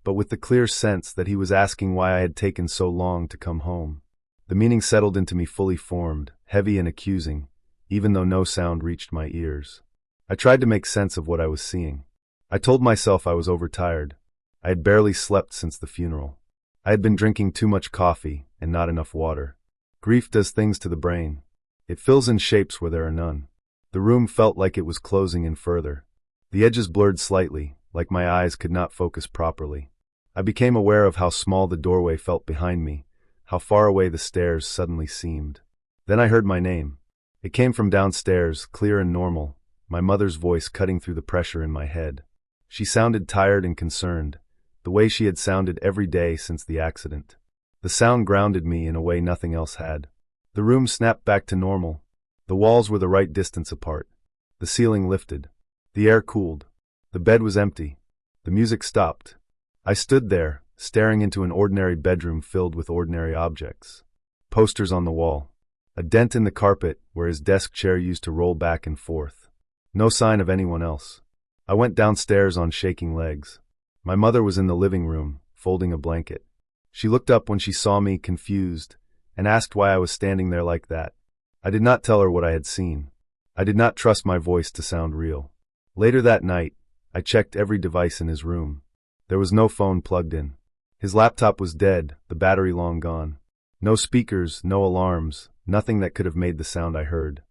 Speaker 1: but with the clear sense that he was asking why I had taken so long to come home. The meaning settled into me fully formed, heavy and accusing, even though no sound reached my ears. I tried to make sense of what I was seeing. I told myself I was overtired. I had barely slept since the funeral. I had been drinking too much coffee and not enough water. Grief does things to the brain. It fills in shapes where there are none. The room felt like it was closing in further. The edges blurred slightly, like my eyes could not focus properly. I became aware of how small the doorway felt behind me, how far away the stairs suddenly seemed. Then I heard my name. It came from downstairs, clear and normal, my mother's voice cutting through the pressure in my head. She sounded tired and concerned, the way she had sounded every day since the accident. The sound grounded me in a way nothing else had. The room snapped back to normal. The walls were the right distance apart. The ceiling lifted. The air cooled. The bed was empty. The music stopped. I stood there, staring into an ordinary bedroom filled with ordinary objects. Posters on the wall. A dent in the carpet where his desk chair used to roll back and forth. No sign of anyone else. I went downstairs on shaking legs. My mother was in the living room, folding a blanket. She looked up when she saw me, confused, and asked why I was standing there like that. I did not tell her what I had seen. I did not trust my voice to sound real. Later that night, I checked every device in his room. There was no phone plugged in. His laptop was dead, the battery long gone. No speakers, no alarms, nothing that could have made the sound I heard.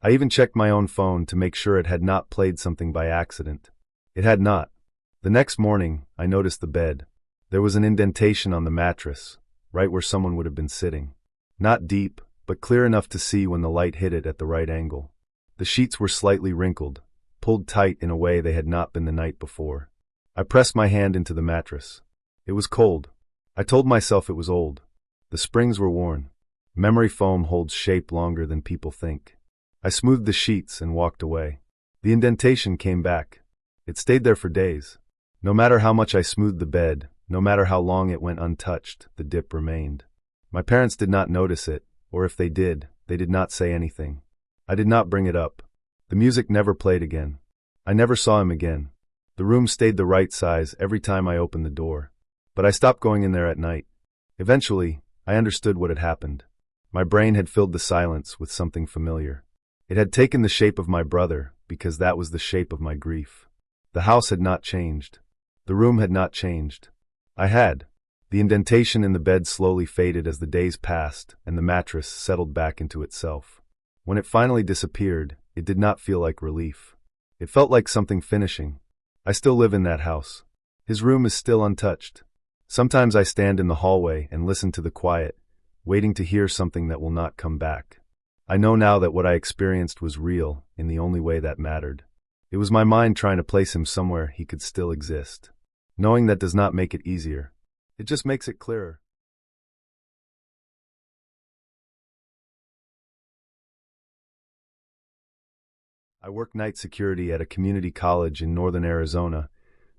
Speaker 1: I even checked my own phone to make sure it had not played something by accident. It had not. The next morning, I noticed the bed. There was an indentation on the mattress, right where someone would have been sitting. Not deep, but clear enough to see when the light hit it at the right angle. The sheets were slightly wrinkled, pulled tight in a way they had not been the night before. I pressed my hand into the mattress. It was cold. I told myself it was old. The springs were worn. Memory foam holds shape longer than people think. I smoothed the sheets and walked away. The indentation came back. It stayed there for days. No matter how much I smoothed the bed, no matter how long it went untouched, the dip remained. My parents did not notice it, or if they did not say anything. I did not bring it up. The music never played again. I never saw him again. The room stayed the right size every time I opened the door. But I stopped going in there at night. Eventually, I understood what had happened. My brain had filled the silence with something familiar. It had taken the shape of my brother, because that was the shape of my grief. The house had not changed. The room had not changed. I had. The indentation in the bed slowly faded as the days passed, and the mattress settled back into itself. When it finally disappeared, it did not feel like relief. It felt like something finishing. I still live in that house. His room is still untouched. Sometimes I stand in the hallway and listen to the quiet, waiting to hear something that will not come back. I know now that what I experienced was real in the only way that mattered. It was my mind trying to place him somewhere he could still exist. Knowing that does not make it easier. It just makes it clearer. I work night security at a community college in northern Arizona,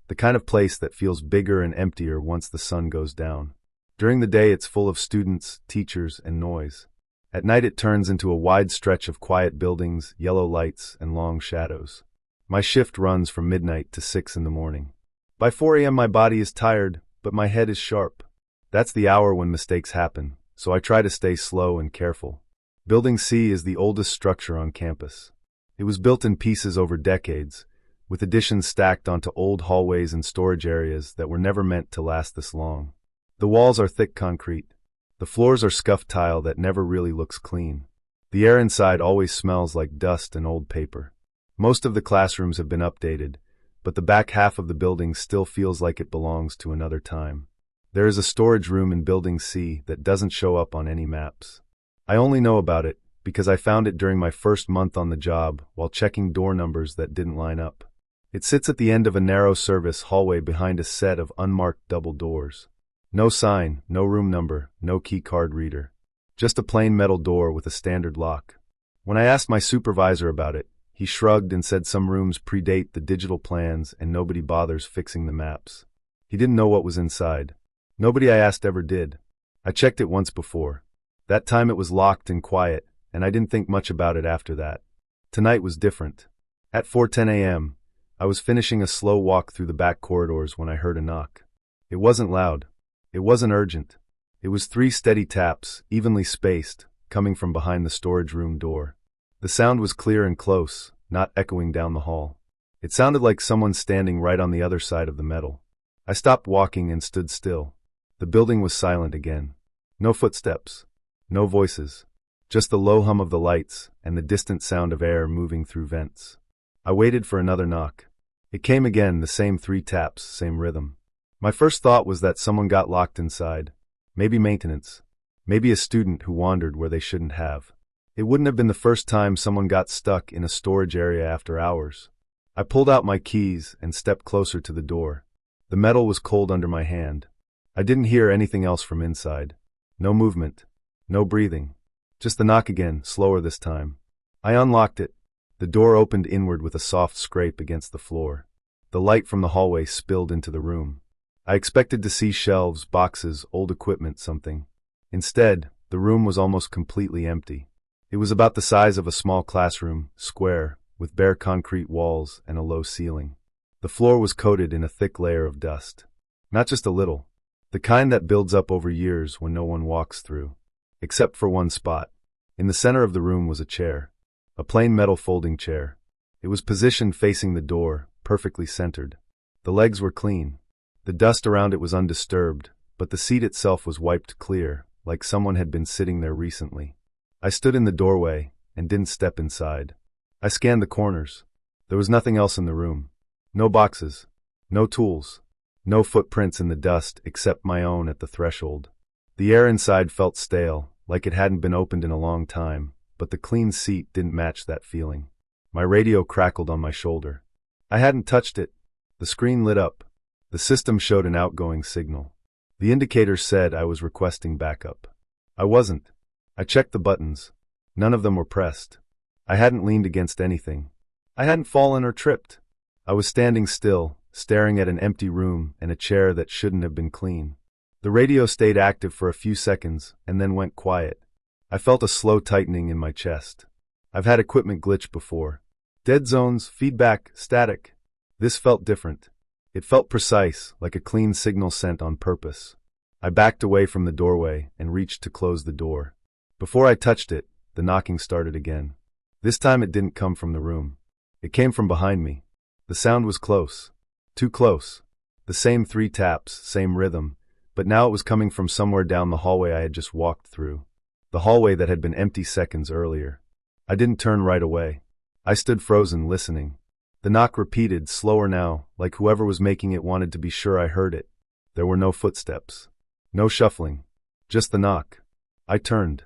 Speaker 1: the kind of place that feels bigger and emptier once the sun goes down. During the day it's full of students, teachers, and noise. At night it turns into a wide stretch of quiet buildings, yellow lights, and long shadows. My shift runs from midnight to 6 in the morning. By 4 a.m. my body is tired, but my head is sharp. That's the hour when mistakes happen, so I try to stay slow and careful. Building C is the oldest structure on campus. It was built in pieces over decades, with additions stacked onto old hallways and storage areas that were never meant to last this long. The walls are thick concrete. The floors are scuffed tile that never really looks clean. The air inside always smells like dust and old paper. Most of the classrooms have been updated, but the back half of the building still feels like it belongs to another time. There is a storage room in Building C that doesn't show up on any maps. I only know about it because I found it during my first month on the job while checking door numbers that didn't line up. It sits at the end of a narrow service hallway behind a set of unmarked double doors. No sign, no room number, no key card reader. Just a plain metal door with a standard lock. When I asked my supervisor about it, he shrugged and said some rooms predate the digital plans and nobody bothers fixing the maps. He didn't know what was inside. Nobody I asked ever did. I checked it once before. That time it was locked and quiet, and I didn't think much about it after that. Tonight was different. At 4:10 a.m., I was finishing a slow walk through the back corridors when I heard a knock. It wasn't loud. It wasn't urgent. It was 3 steady taps, evenly spaced, coming from behind the storage room door. The sound was clear and close, not echoing down the hall. It sounded like someone standing right on the other side of the metal. I stopped walking and stood still. The building was silent again. No footsteps. No voices. Just the low hum of the lights and the distant sound of air moving through vents. I waited for another knock. It came again, the same 3 taps, same rhythm. My first thought was that someone got locked inside. Maybe maintenance. Maybe a student who wandered where they shouldn't have. It wouldn't have been the first time someone got stuck in a storage area after hours. I pulled out my keys and stepped closer to the door. The metal was cold under my hand. I didn't hear anything else from inside. No movement. No breathing. Just the knock again, slower this time. I unlocked it. The door opened inward with a soft scrape against the floor. The light from the hallway spilled into the room. I expected to see shelves, boxes, old equipment, something. Instead, the room was almost completely empty. It was about the size of a small classroom, square, with bare concrete walls and a low ceiling. The floor was coated in a thick layer of dust. Not just a little. The kind that builds up over years when no one walks through. Except for one spot. In the center of the room was a chair. A plain metal folding chair. It was positioned facing the door, perfectly centered. The legs were clean. The dust around it was undisturbed, but the seat itself was wiped clear, like someone had been sitting there recently. I stood in the doorway and didn't step inside. I scanned the corners. There was nothing else in the room. No boxes. No tools. No footprints in the dust except my own at the threshold. The air inside felt stale, like it hadn't been opened in a long time, but the clean seat didn't match that feeling. My radio crackled on my shoulder. I hadn't touched it. The screen lit up. The system showed an outgoing signal. The indicator said I was requesting backup. I wasn't. I checked the buttons. None of them were pressed. I hadn't leaned against anything. I hadn't fallen or tripped. I was standing still, staring at an empty room and a chair that shouldn't have been clean. The radio stayed active for a few seconds and then went quiet. I felt a slow tightening in my chest. I've had equipment glitch before. Dead zones, feedback, static. This felt different. It felt precise, like a clean signal sent on purpose. I backed away from the doorway and reached to close the door. Before I touched it, the knocking started again. This time it didn't come from the room. It came from behind me. The sound was close. Too close. The same 3 taps, same rhythm, but now it was coming from somewhere down the hallway I had just walked through. The hallway that had been empty seconds earlier. I didn't turn right away. I stood frozen, listening. The knock repeated, slower now, like whoever was making it wanted to be sure I heard it. There were no footsteps. No shuffling. Just the knock. I turned.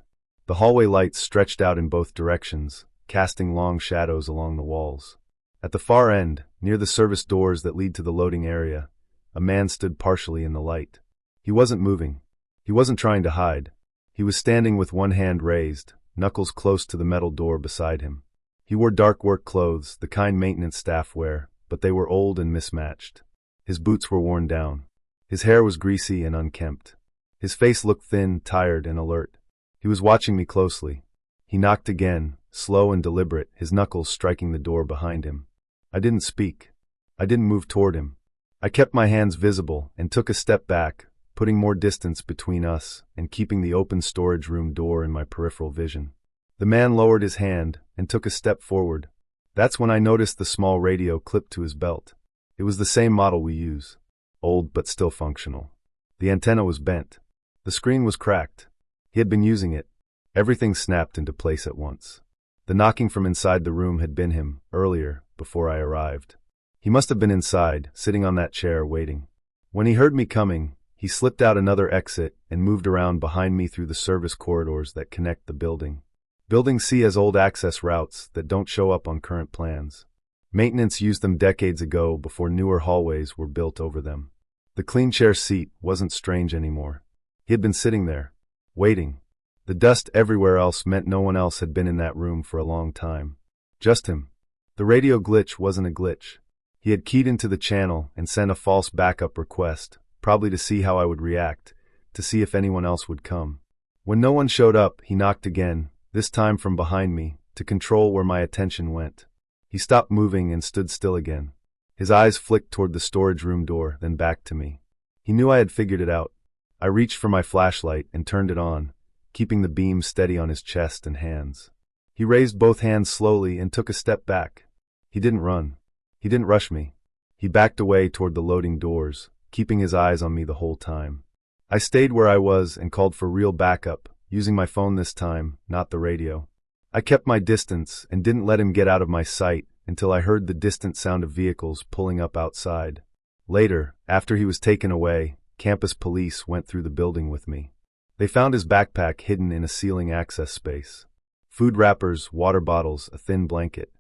Speaker 1: The hallway lights stretched out in both directions, casting long shadows along the walls. At the far end, near the service doors that lead to the loading area, a man stood partially in the light. He wasn't moving. He wasn't trying to hide. He was standing with one hand raised, knuckles close to the metal door beside him. He wore dark work clothes, the kind maintenance staff wear, but they were old and mismatched. His boots were worn down. His hair was greasy and unkempt. His face looked thin, tired, and alert. He was watching me closely. He knocked again, slow and deliberate, his knuckles striking the door behind him. I didn't speak. I didn't move toward him. I kept my hands visible and took a step back, putting more distance between us and keeping the open storage room door in my peripheral vision. The man lowered his hand and took a step forward. That's when I noticed the small radio clipped to his belt. It was the same model we use. Old but still functional. The antenna was bent. The screen was cracked. He had been using it. Everything snapped into place at once. The knocking from inside the room had been him, earlier, before I arrived. He must have been inside, sitting on that chair, waiting. When he heard me coming, he slipped out another exit and moved around behind me through the service corridors that connect the building. Building C has old access routes that don't show up on current plans. Maintenance used them decades ago before newer hallways were built over them. The clean chair seat wasn't strange anymore. He had been sitting there, waiting. The dust everywhere else meant no one else had been in that room for a long time. Just him. The radio glitch wasn't a glitch. He had keyed into the channel and sent a false backup request, probably to see how I would react, to see if anyone else would come. When no one showed up, he knocked again, this time from behind me, to control where my attention went. He stopped moving and stood still again. His eyes flicked toward the storage room door, then back to me. He knew I had figured it out. I reached for my flashlight and turned it on, keeping the beam steady on his chest and hands. He raised both hands slowly and took a step back. He didn't run. He didn't rush me. He backed away toward the loading doors, keeping his eyes on me the whole time. I stayed where I was and called for real backup, using my phone this time, not the radio. I kept my distance and didn't let him get out of my sight until I heard the distant sound of vehicles pulling up outside. Later, after he was taken away, campus police went through the building with me. They found his backpack hidden in a ceiling access space. Food wrappers, water bottles, a thin blanket.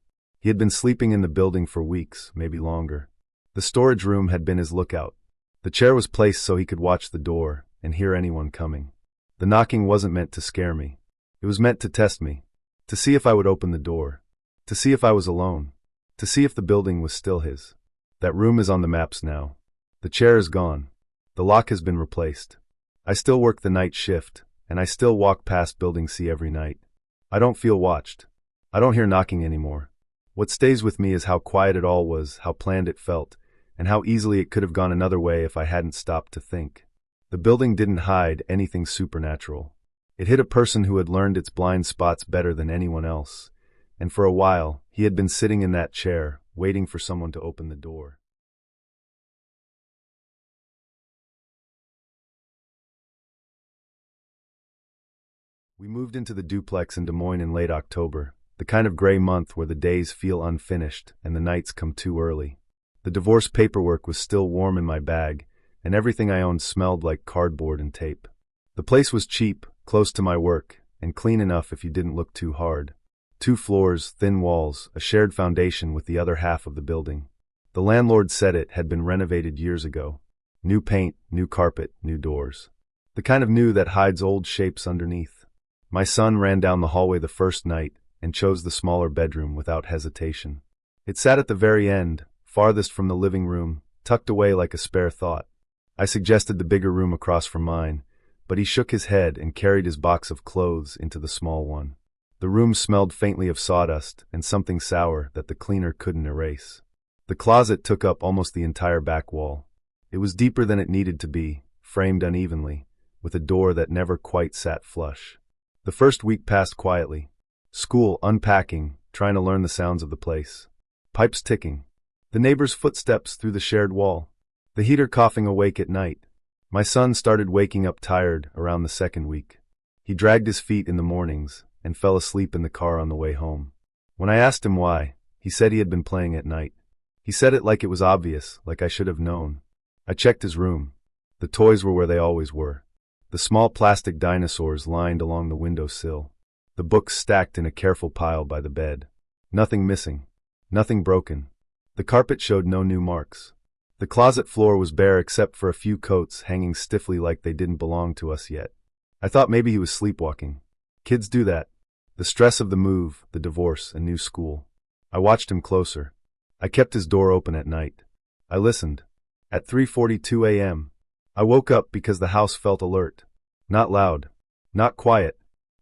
Speaker 1: He had been sleeping in the building for weeks, maybe longer. The storage room had been his lookout. The chair was placed so he could watch the door and hear anyone coming. The knocking wasn't meant to scare me. It was meant to test me, to see if I would open the door, to see if I was alone, to see if the building was still his. That room is on the maps now. The chair is gone. The lock has been replaced. I still work the night shift, and I still walk past Building C every night. I don't feel watched. I don't hear knocking anymore. What stays with me is how quiet it all was, how planned it felt, and how easily it could have gone another way if I hadn't stopped to think. The building didn't hide anything supernatural. It hid a person who had learned its blind spots better than anyone else, and for a while, he had been sitting in that chair, waiting for someone to open the door. We moved into the duplex in Des Moines in late October, the kind of gray month where the days feel unfinished and the nights come too early. The divorce paperwork was still warm in my bag, and everything I owned smelled like cardboard and tape. The place was cheap, close to my work, and clean enough if you didn't look too hard. 2 floors, thin walls, a shared foundation with the other half of the building. The landlord said it had been renovated years ago. New paint, new carpet, new doors. The kind of new that hides old shapes underneath. My son ran down the hallway the first night and chose the smaller bedroom without hesitation. It sat at the very end, farthest from the living room, tucked away like a spare thought. I suggested the bigger room across from mine, but he shook his head and carried his box of clothes into the small one. The room smelled faintly of sawdust and something sour that the cleaner couldn't erase. The closet took up almost the entire back wall. It was deeper than it needed to be, framed unevenly, with a door that never quite sat flush. The first week passed quietly. School, unpacking, trying to learn the sounds of the place. Pipes ticking. The neighbor's footsteps through the shared wall. The heater coughing awake at night. My son started waking up tired around the second week. He dragged his feet in the mornings and fell asleep in the car on the way home. When I asked him why, he said he had been playing at night. He said it like it was obvious, like I should have known. I checked his room. The toys were where they always were. The small plastic dinosaurs lined along the windowsill. The books stacked in a careful pile by the bed. Nothing missing. Nothing broken. The carpet showed no new marks. The closet floor was bare except for a few coats hanging stiffly like they didn't belong to us yet. I thought maybe he was sleepwalking. Kids do that. The stress of the move, the divorce, a new school. I watched him closer. I kept his door open at night. I listened. At 3:42 a.m., I woke up because the house felt alert. Not loud. Not quiet.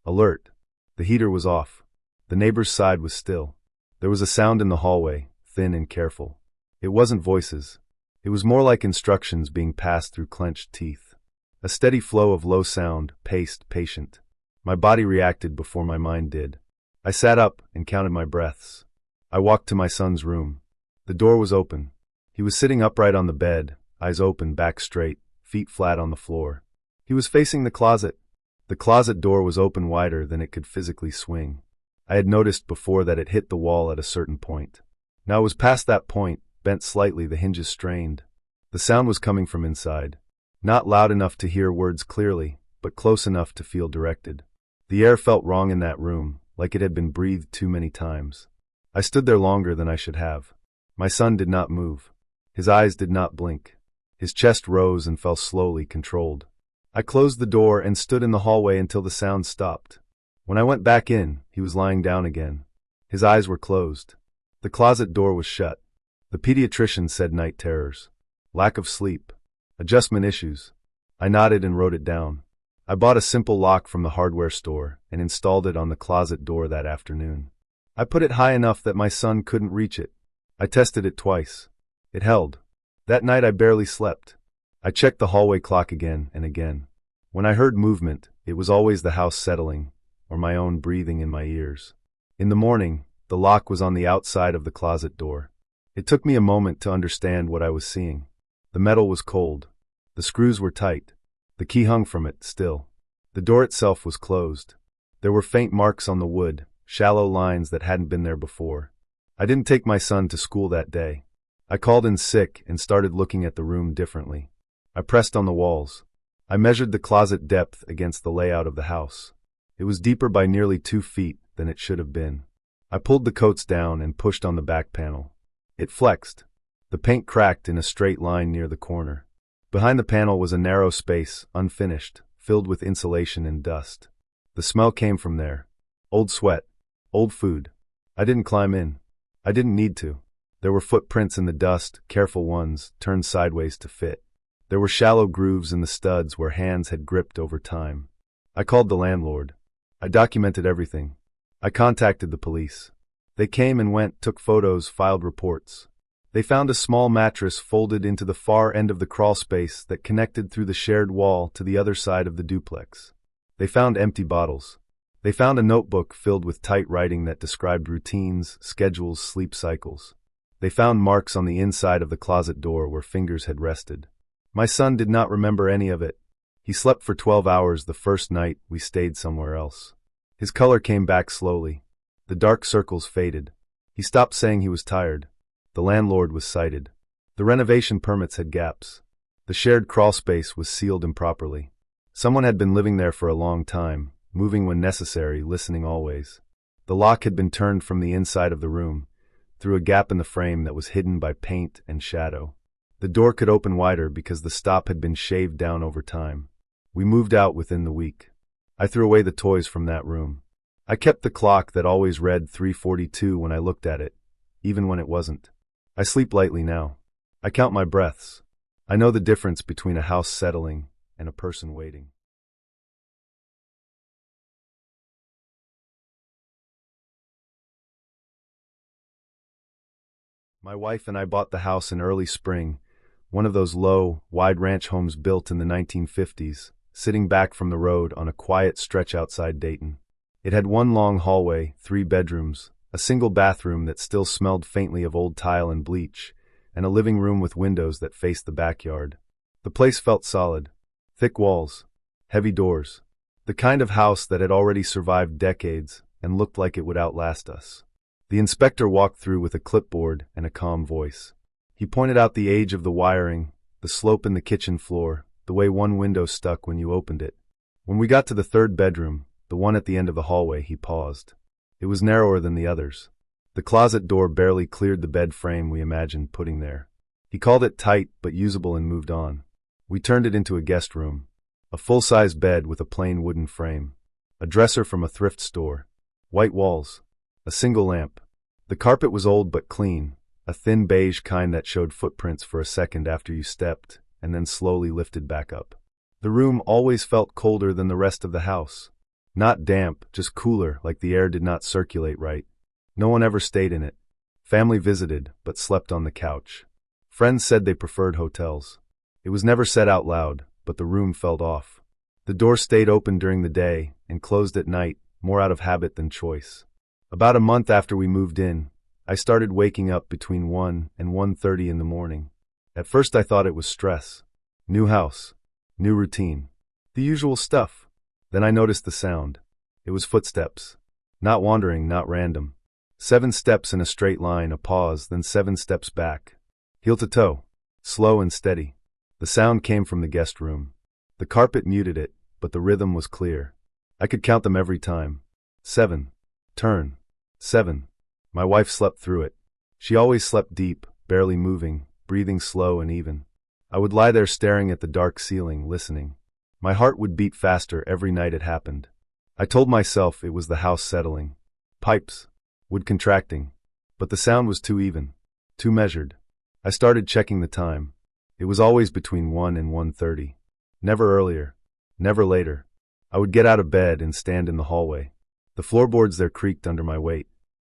Speaker 1: Alert. The heater was off. The neighbor's side was still. There was a sound in the hallway, thin and careful. It wasn't voices. It was more like instructions being passed through clenched teeth. A steady flow of low sound, paced, patient. My body reacted before my mind did. I sat up and counted my breaths. I walked to my son's room. The door was open. He was sitting upright on the bed, eyes open, back straight, feet flat on the floor. He was facing the closet. The closet door was open wider than it could physically swing. I had noticed before that it hit the wall at a certain point. Now it was past that point, bent slightly, the hinges strained. The sound was coming from inside. Not loud enough to hear words clearly, but close enough to feel directed. The air felt wrong in that room, like it had been breathed too many times. I stood there longer than I should have. My son did not move. His eyes did not blink. His chest rose and fell slowly, controlled. I closed the door and stood in the hallway until the sound stopped. When I went back in, he was lying down again. His eyes were closed. The closet door was shut. The pediatrician said night terrors. Lack of sleep. Adjustment issues. I nodded and wrote it down. I bought a simple lock from the hardware store and installed it on the closet door that afternoon. I put it high enough that my son couldn't reach it. I tested it twice. It held. That night I barely slept. I checked the hallway clock again and again. When I heard movement, it was always the house settling, or my own breathing in my ears. In the morning, the lock was on the outside of the closet door. It took me a moment to understand what I was seeing. The metal was cold. The screws were tight. The key hung from it, still. The door itself was closed. There were faint marks on the wood, shallow lines that hadn't been there before. I didn't take my son to school that day. I called in sick and started looking at the room differently. I pressed on the walls. I measured the closet depth against the layout of the house. It was deeper by nearly 2 feet than it should have been. I pulled the coats down and pushed on the back panel. It flexed. The paint cracked in a straight line near the corner. Behind the panel was a narrow space, unfinished, filled with insulation and dust. The smell came from there. Old sweat. Old food. I didn't climb in. I didn't need to. There were footprints in the dust, careful ones, turned sideways to fit. There were shallow grooves in the studs where hands had gripped over time. I called the landlord. I documented everything. I contacted the police. They came and went, took photos, filed reports. They found a small mattress folded into the far end of the crawl space that connected through the shared wall to the other side of the duplex. They found empty bottles. They found a notebook filled with tight writing that described routines, schedules, sleep cycles. They found marks on the inside of the closet door where fingers had rested. My son did not remember any of it. He slept for 12 hours the first night we stayed somewhere else. His color came back slowly. The dark circles faded. He stopped saying he was tired. The landlord was cited. The renovation permits had gaps. The shared crawl space was sealed improperly. Someone had been living there for a long time, moving when necessary, listening always. The lock had been turned from the inside of the room, through a gap in the frame that was hidden by paint and shadow. The door could open wider because the stop had been shaved down over time. We moved out within the week. I threw away the toys from that room. I kept the clock that always read 3:42 when I looked at it, even when it wasn't. I sleep lightly now. I count my breaths. I know the difference between a house settling and a person waiting. My wife and I bought the house in early spring, one of those low, wide ranch homes built in the 1950s, sitting back from the road on a quiet stretch outside Dayton. It had one long hallway, 3 bedrooms, a single bathroom that still smelled faintly of old tile and bleach, and a living room with windows that faced the backyard. The place felt solid. Thick walls, heavy doors. The kind of house that had already survived decades and looked like it would outlast us. The inspector walked through with a clipboard and a calm voice. He pointed out the age of the wiring, the slope in the kitchen floor, the way one window stuck when you opened it. When we got to the 3rd bedroom, the one at the end of the hallway, he paused. It was narrower than the others. The closet door barely cleared the bed frame we imagined putting there. He called it tight but usable and moved on. We turned it into a guest room. A full-size bed with a plain wooden frame. A dresser from a thrift store. White walls. A single lamp. The carpet was old but clean, a thin beige kind that showed footprints for a second after you stepped, and then slowly lifted back up. The room always felt colder than the rest of the house. Not damp, just cooler, like the air did not circulate right. No one ever stayed in it. Family visited, but slept on the couch. Friends said they preferred hotels. It was never said out loud, but the room felt off. The door stayed open during the day and closed at night, more out of habit than choice. About a month after we moved in, I started waking up between 1 and 1:30 in the morning. At first I thought it was stress. New house. New routine. The usual stuff. Then I noticed the sound. It was footsteps. Not wandering, not random. 7 steps in a straight line, a pause, then 7 steps back. Heel to toe. Slow and steady. The sound came from the guest room. The carpet muted it, but the rhythm was clear. I could count them every time. 7. Turn. 7. My wife slept through it. She always slept deep, barely moving, breathing slow and even. I would lie there staring at the dark ceiling, listening. My heart would beat faster every night it happened. I told myself it was the house settling. Pipes. Wood contracting. But the sound was too even. Too measured. I started checking the time. It was always between 1 and 1:30. Never earlier. Never later. I would get out of bed and stand in the hallway. The floorboards there creaked under my weight.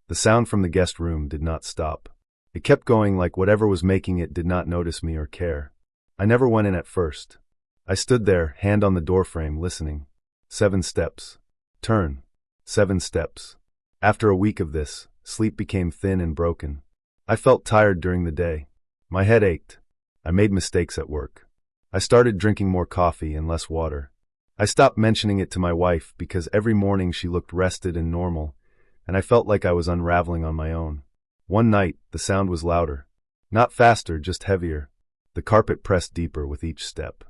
Speaker 1: The sound from the guest room did not stop. It kept going like whatever was making it did not notice me or care. I never went in at first. I stood there, hand on the doorframe, listening. 7 steps. Turn. 7 steps. After a week of this, sleep became thin and broken. I felt tired during the day. My head ached. I made mistakes at work. I started drinking more coffee and less water. I stopped mentioning it to my wife because every morning she looked rested and normal, and I felt like I was unraveling on my own. One night, the sound was louder. Not faster, just heavier. The carpet pressed deeper with each step.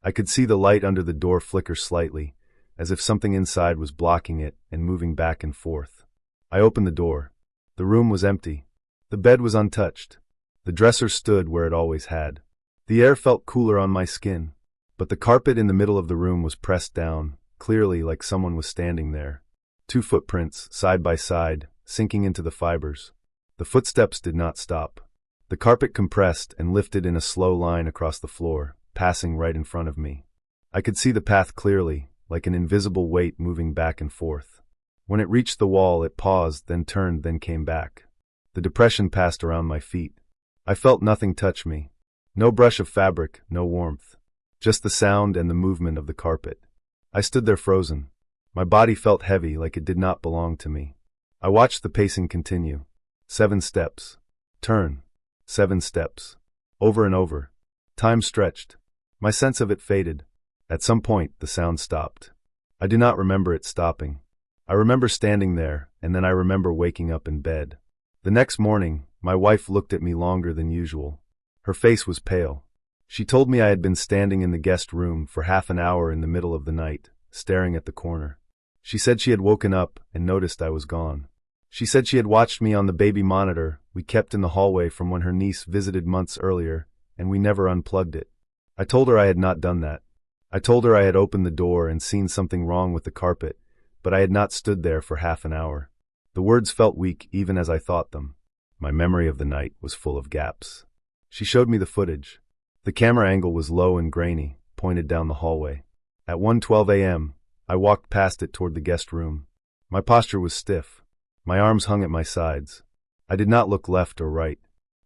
Speaker 1: I could see the light under the door flicker slightly, as if something inside was blocking it and moving back and forth. I opened the door. The room was empty. The bed was untouched. The dresser stood where it always had. The air felt cooler on my skin, but the carpet in the middle of the room was pressed down, clearly like someone was standing there. 2 footprints, side by side, sinking into the fibers. The footsteps did not stop. The carpet compressed and lifted in a slow line across the floor, passing right in front of me. I could see the path clearly, like an invisible weight moving back and forth. When it reached the wall, it paused, then turned, then came back. The depression passed around my feet. I felt nothing touch me. No brush of fabric, no warmth. Just the sound and the movement of the carpet. I stood there frozen. My body felt heavy, like it did not belong to me. I watched the pacing continue. 7 steps. Turn. 7 steps. Over and over. Time stretched. My sense of it faded. At some point, the sound stopped. I do not remember it stopping. I remember standing there, and then I remember waking up in bed. The next morning, my wife looked at me longer than usual. Her face was pale. She told me I had been standing in the guest room for half an hour in the middle of the night, staring at the corner. She said she had woken up and noticed I was gone. She said she had watched me on the baby monitor we kept in the hallway from when her niece visited months earlier, and we never unplugged it. I told her I had not done that. I told her I had opened the door and seen something wrong with the carpet, but I had not stood there for half an hour. The words felt weak even as I thought them. My memory of the night was full of gaps. She showed me the footage. The camera angle was low and grainy, pointed down the hallway. At 1:12 a.m., I walked past it toward the guest room. My posture was stiff. My arms hung at my sides. I did not look left or right.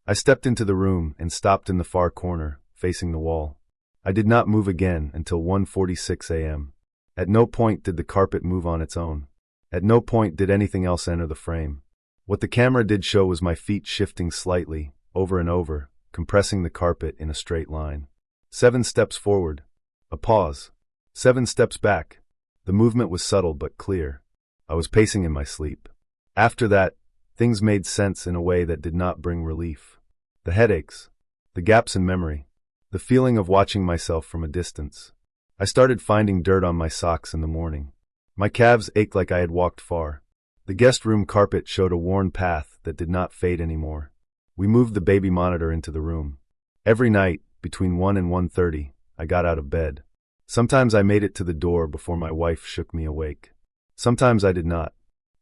Speaker 1: I stepped into the room and stopped in the far corner, facing the wall. I did not move again until 1:46 a.m. At no point did the carpet move on its own. At no point did anything else enter the frame. What the camera did show was my feet shifting slightly, over and over, compressing the carpet in a straight line. 7 steps forward. A pause. 7 steps back. The movement was subtle but clear. I was pacing in my sleep. After that, things made sense in a way that did not bring relief. The headaches. The gaps in memory. The feeling of watching myself from a distance. I started finding dirt on my socks in the morning. My calves ached like I had walked far. The guest room carpet showed a worn path that did not fade anymore. We moved the baby monitor into the room. Every night, between 1 and 1:30, I got out of bed. Sometimes I made it to the door before my wife shook me awake. Sometimes I did not.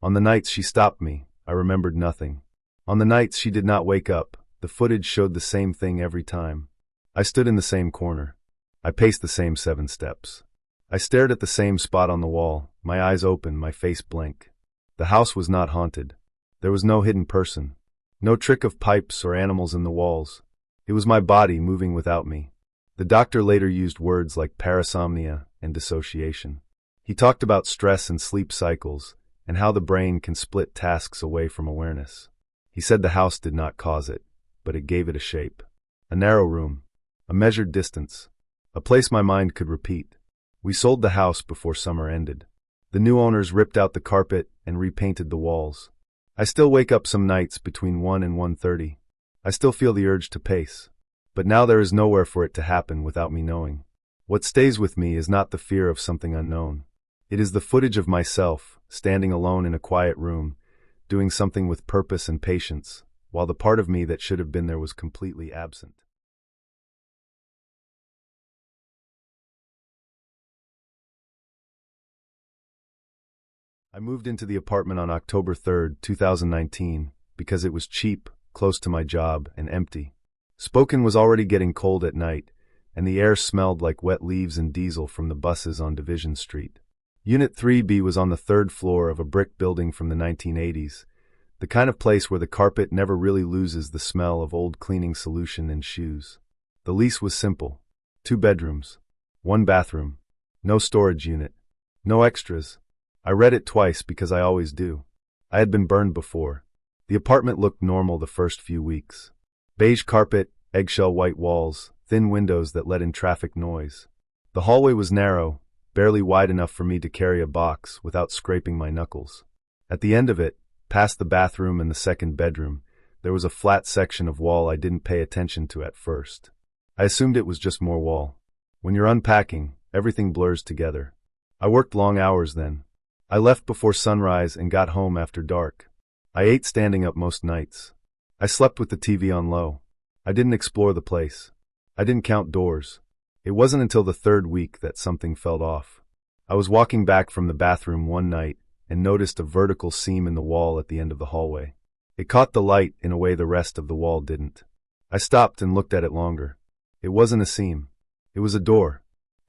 Speaker 1: On the nights she stopped me, I remembered nothing. On the nights she did not wake up, the footage showed the same thing every time. I stood in the same corner. I paced the same 7 steps. I stared at the same spot on the wall, my eyes open, my face blank. The house was not haunted. There was no hidden person. No trick of pipes or animals in the walls. It was my body moving without me. The doctor later used words like parasomnia and dissociation. He talked about stress and sleep cycles, and how the brain can split tasks away from awareness. He said the house did not cause it, but it gave it a shape. A narrow room. A measured distance. A place my mind could repeat. We sold the house before summer ended. The new owners ripped out the carpet and repainted the walls. I still wake up some nights between 1 and 1:30. I still feel the urge to pace. But now there is nowhere for it to happen without me knowing. What stays with me is not the fear of something unknown. It is the footage of myself, standing alone in a quiet room, doing something with purpose and patience, while the part of me that should have been there was completely absent. I moved into the apartment on October 3rd, 2019, because it was cheap, close to my job, and empty. Spokane was already getting cold at night, and the air smelled like wet leaves and diesel from the buses on Division Street. Unit 3B was on the 3rd floor of a brick building from the 1980s, the kind of place where the carpet never really loses the smell of old cleaning solution and shoes. The lease was simple. 2 bedrooms. 1 bathroom. No storage unit. No extras. I read it twice because I always do. I had been burned before. The apartment looked normal the first few weeks. Beige carpet, eggshell white walls, thin windows that let in traffic noise. The hallway was narrow, barely wide enough for me to carry a box without scraping my knuckles. At the end of it, past the bathroom and the 2nd bedroom, there was a flat section of wall I didn't pay attention to at first. I assumed it was just more wall. When you're unpacking, everything blurs together. I worked long hours then. I left before sunrise and got home after dark. I ate standing up most nights. I slept with the TV on low. I didn't explore the place. I didn't count doors. It wasn't until the third week that something felt off. I was walking back from the bathroom one night and noticed a vertical seam in the wall at the end of the hallway. It caught the light in a way the rest of the wall didn't. I stopped and looked at it longer. It wasn't a seam. It was a door.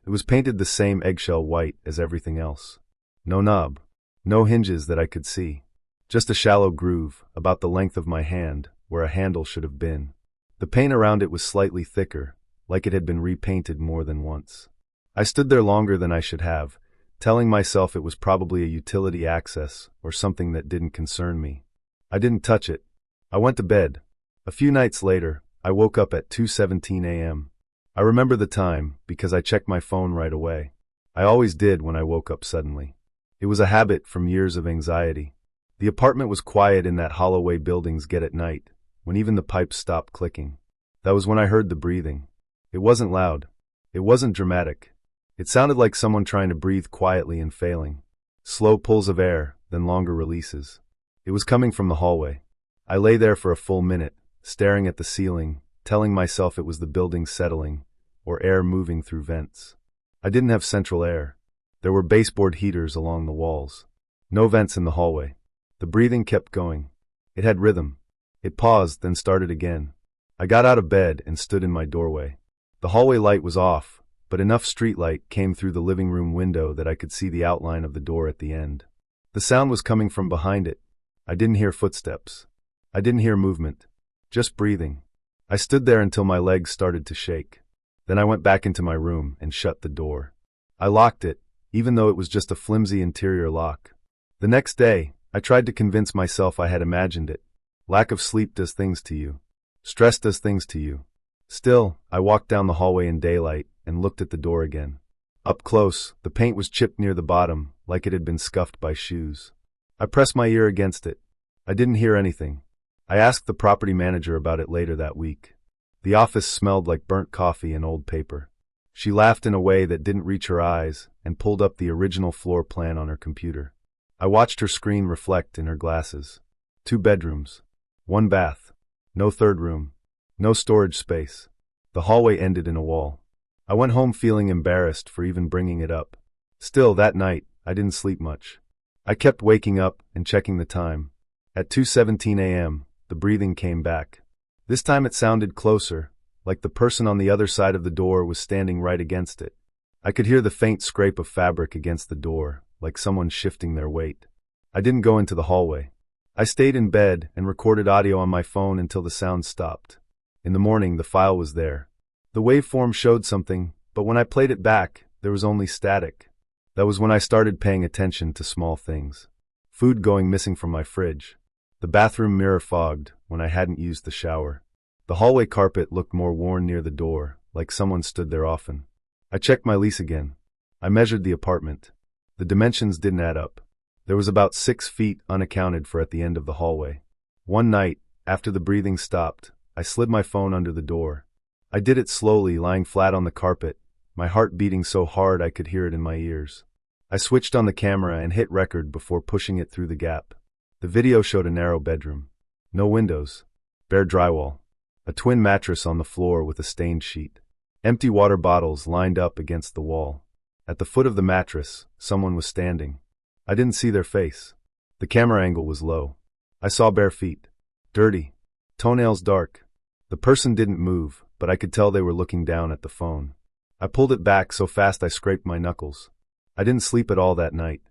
Speaker 1: It was painted the same eggshell white as everything else. No knob. No hinges that I could see. Just a shallow groove, about the length of my hand, where a handle should have been. The paint around it was slightly thicker, like it had been repainted more than once. I stood there longer than I should have, telling myself it was probably a utility access or something that didn't concern me. I didn't touch it. I went to bed. A few nights later, I woke up at 2:17 a.m. I remember the time because I checked my phone right away. I always did when I woke up suddenly. It was a habit from years of anxiety. The apartment was quiet in that hollow way buildings get at night, when even the pipes stopped clicking. That was when I heard the breathing. It wasn't loud. It wasn't dramatic. It sounded like someone trying to breathe quietly and failing. Slow pulls of air, then longer releases. It was coming from the hallway. I lay there for a full minute, staring at the ceiling, telling myself it was the building settling, or air moving through vents. I didn't have central air. There were baseboard heaters along the walls. No vents in the hallway. The breathing kept going. It had rhythm. It paused, then started again. I got out of bed and stood in my doorway. The hallway light was off, but enough streetlight came through the living room window that I could see the outline of the door at the end. The sound was coming from behind it. I didn't hear footsteps. I didn't hear movement. Just breathing. I stood there until my legs started to shake. Then I went back into my room and shut the door. I locked it, even though it was just a flimsy interior lock. The next day, I tried to convince myself I had imagined it. Lack of sleep does things to you. Stress does things to you. Still, I walked down the hallway in daylight and looked at the door again. Up close, the paint was chipped near the bottom, like it had been scuffed by shoes. I pressed my ear against it. I didn't hear anything. I asked the property manager about it later that week. The office smelled like burnt coffee and old paper. She laughed in a way that didn't reach her eyes and pulled up the original floor plan on her computer. I watched her screen reflect in her glasses. 2 bedrooms. 1 bath. No third room. No storage space. The hallway ended in a wall. I went home feeling embarrassed for even bringing it up. Still, that night, I didn't sleep much. I kept waking up and checking the time. At 2:17 a.m., the breathing came back. This time it sounded closer, like the person on the other side of the door was standing right against it. I could hear the faint scrape of fabric against the door, like someone shifting their weight. I didn't go into the hallway. I stayed in bed and recorded audio on my phone until the sound stopped. In the morning, the file was there. The waveform showed something, but when I played it back, there was only static. That was when I started paying attention to small things. Food going missing from my fridge. The bathroom mirror fogged when I hadn't used the shower. The hallway carpet looked more worn near the door, like someone stood there often. I checked my lease again. I measured the apartment. The dimensions didn't add up. There was about 6 feet unaccounted for at the end of the hallway. One night, after the breathing stopped, I slid my phone under the door. I did it slowly, lying flat on the carpet, my heart beating so hard I could hear it in my ears. I switched on the camera and hit record before pushing it through the gap. The video showed a narrow bedroom. No windows. Bare drywall. A twin mattress on the floor with a stained sheet. Empty water bottles lined up against the wall. At the foot of the mattress, someone was standing. I didn't see their face. The camera angle was low. I saw bare feet. Dirty. Toenails dark. The person didn't move, but I could tell they were looking down at the phone. I pulled it back so fast I scraped my knuckles. I didn't sleep at all that night.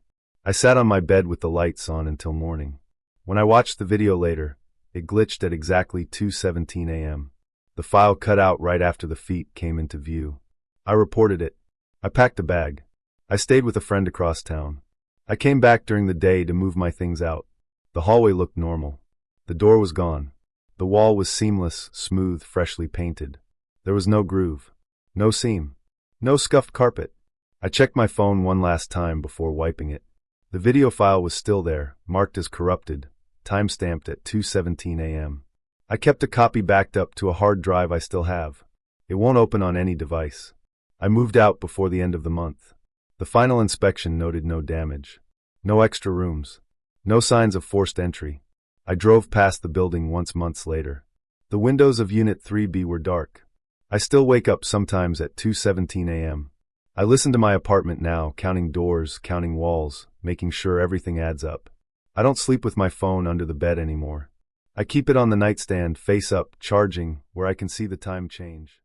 Speaker 1: I sat on my bed with the lights on until morning. When I watched the video later, it glitched at exactly 2:17 a.m. The file cut out right after the feet came into view. I reported it. I packed a bag. I stayed with a friend across town. I came back during the day to move my things out. The hallway looked normal. The door was gone. The wall was seamless, smooth, freshly painted. There was no groove. No seam. No scuffed carpet. I checked my phone one last time before wiping it. The video file was still there, marked as corrupted, time-stamped at 2:17 a.m. I kept a copy backed up to a hard drive I still have. It won't open on any device. I moved out before the end of the month. The final inspection noted no damage. No extra rooms. No signs of forced entry. I drove past the building once months later. The windows of Unit 3B were dark. I still wake up sometimes at 2:17 a.m. I listen to my apartment now, counting doors, counting walls, making sure everything adds up. I don't sleep with my phone under the bed anymore. I keep it on the nightstand, face up, charging, where I can see the time change.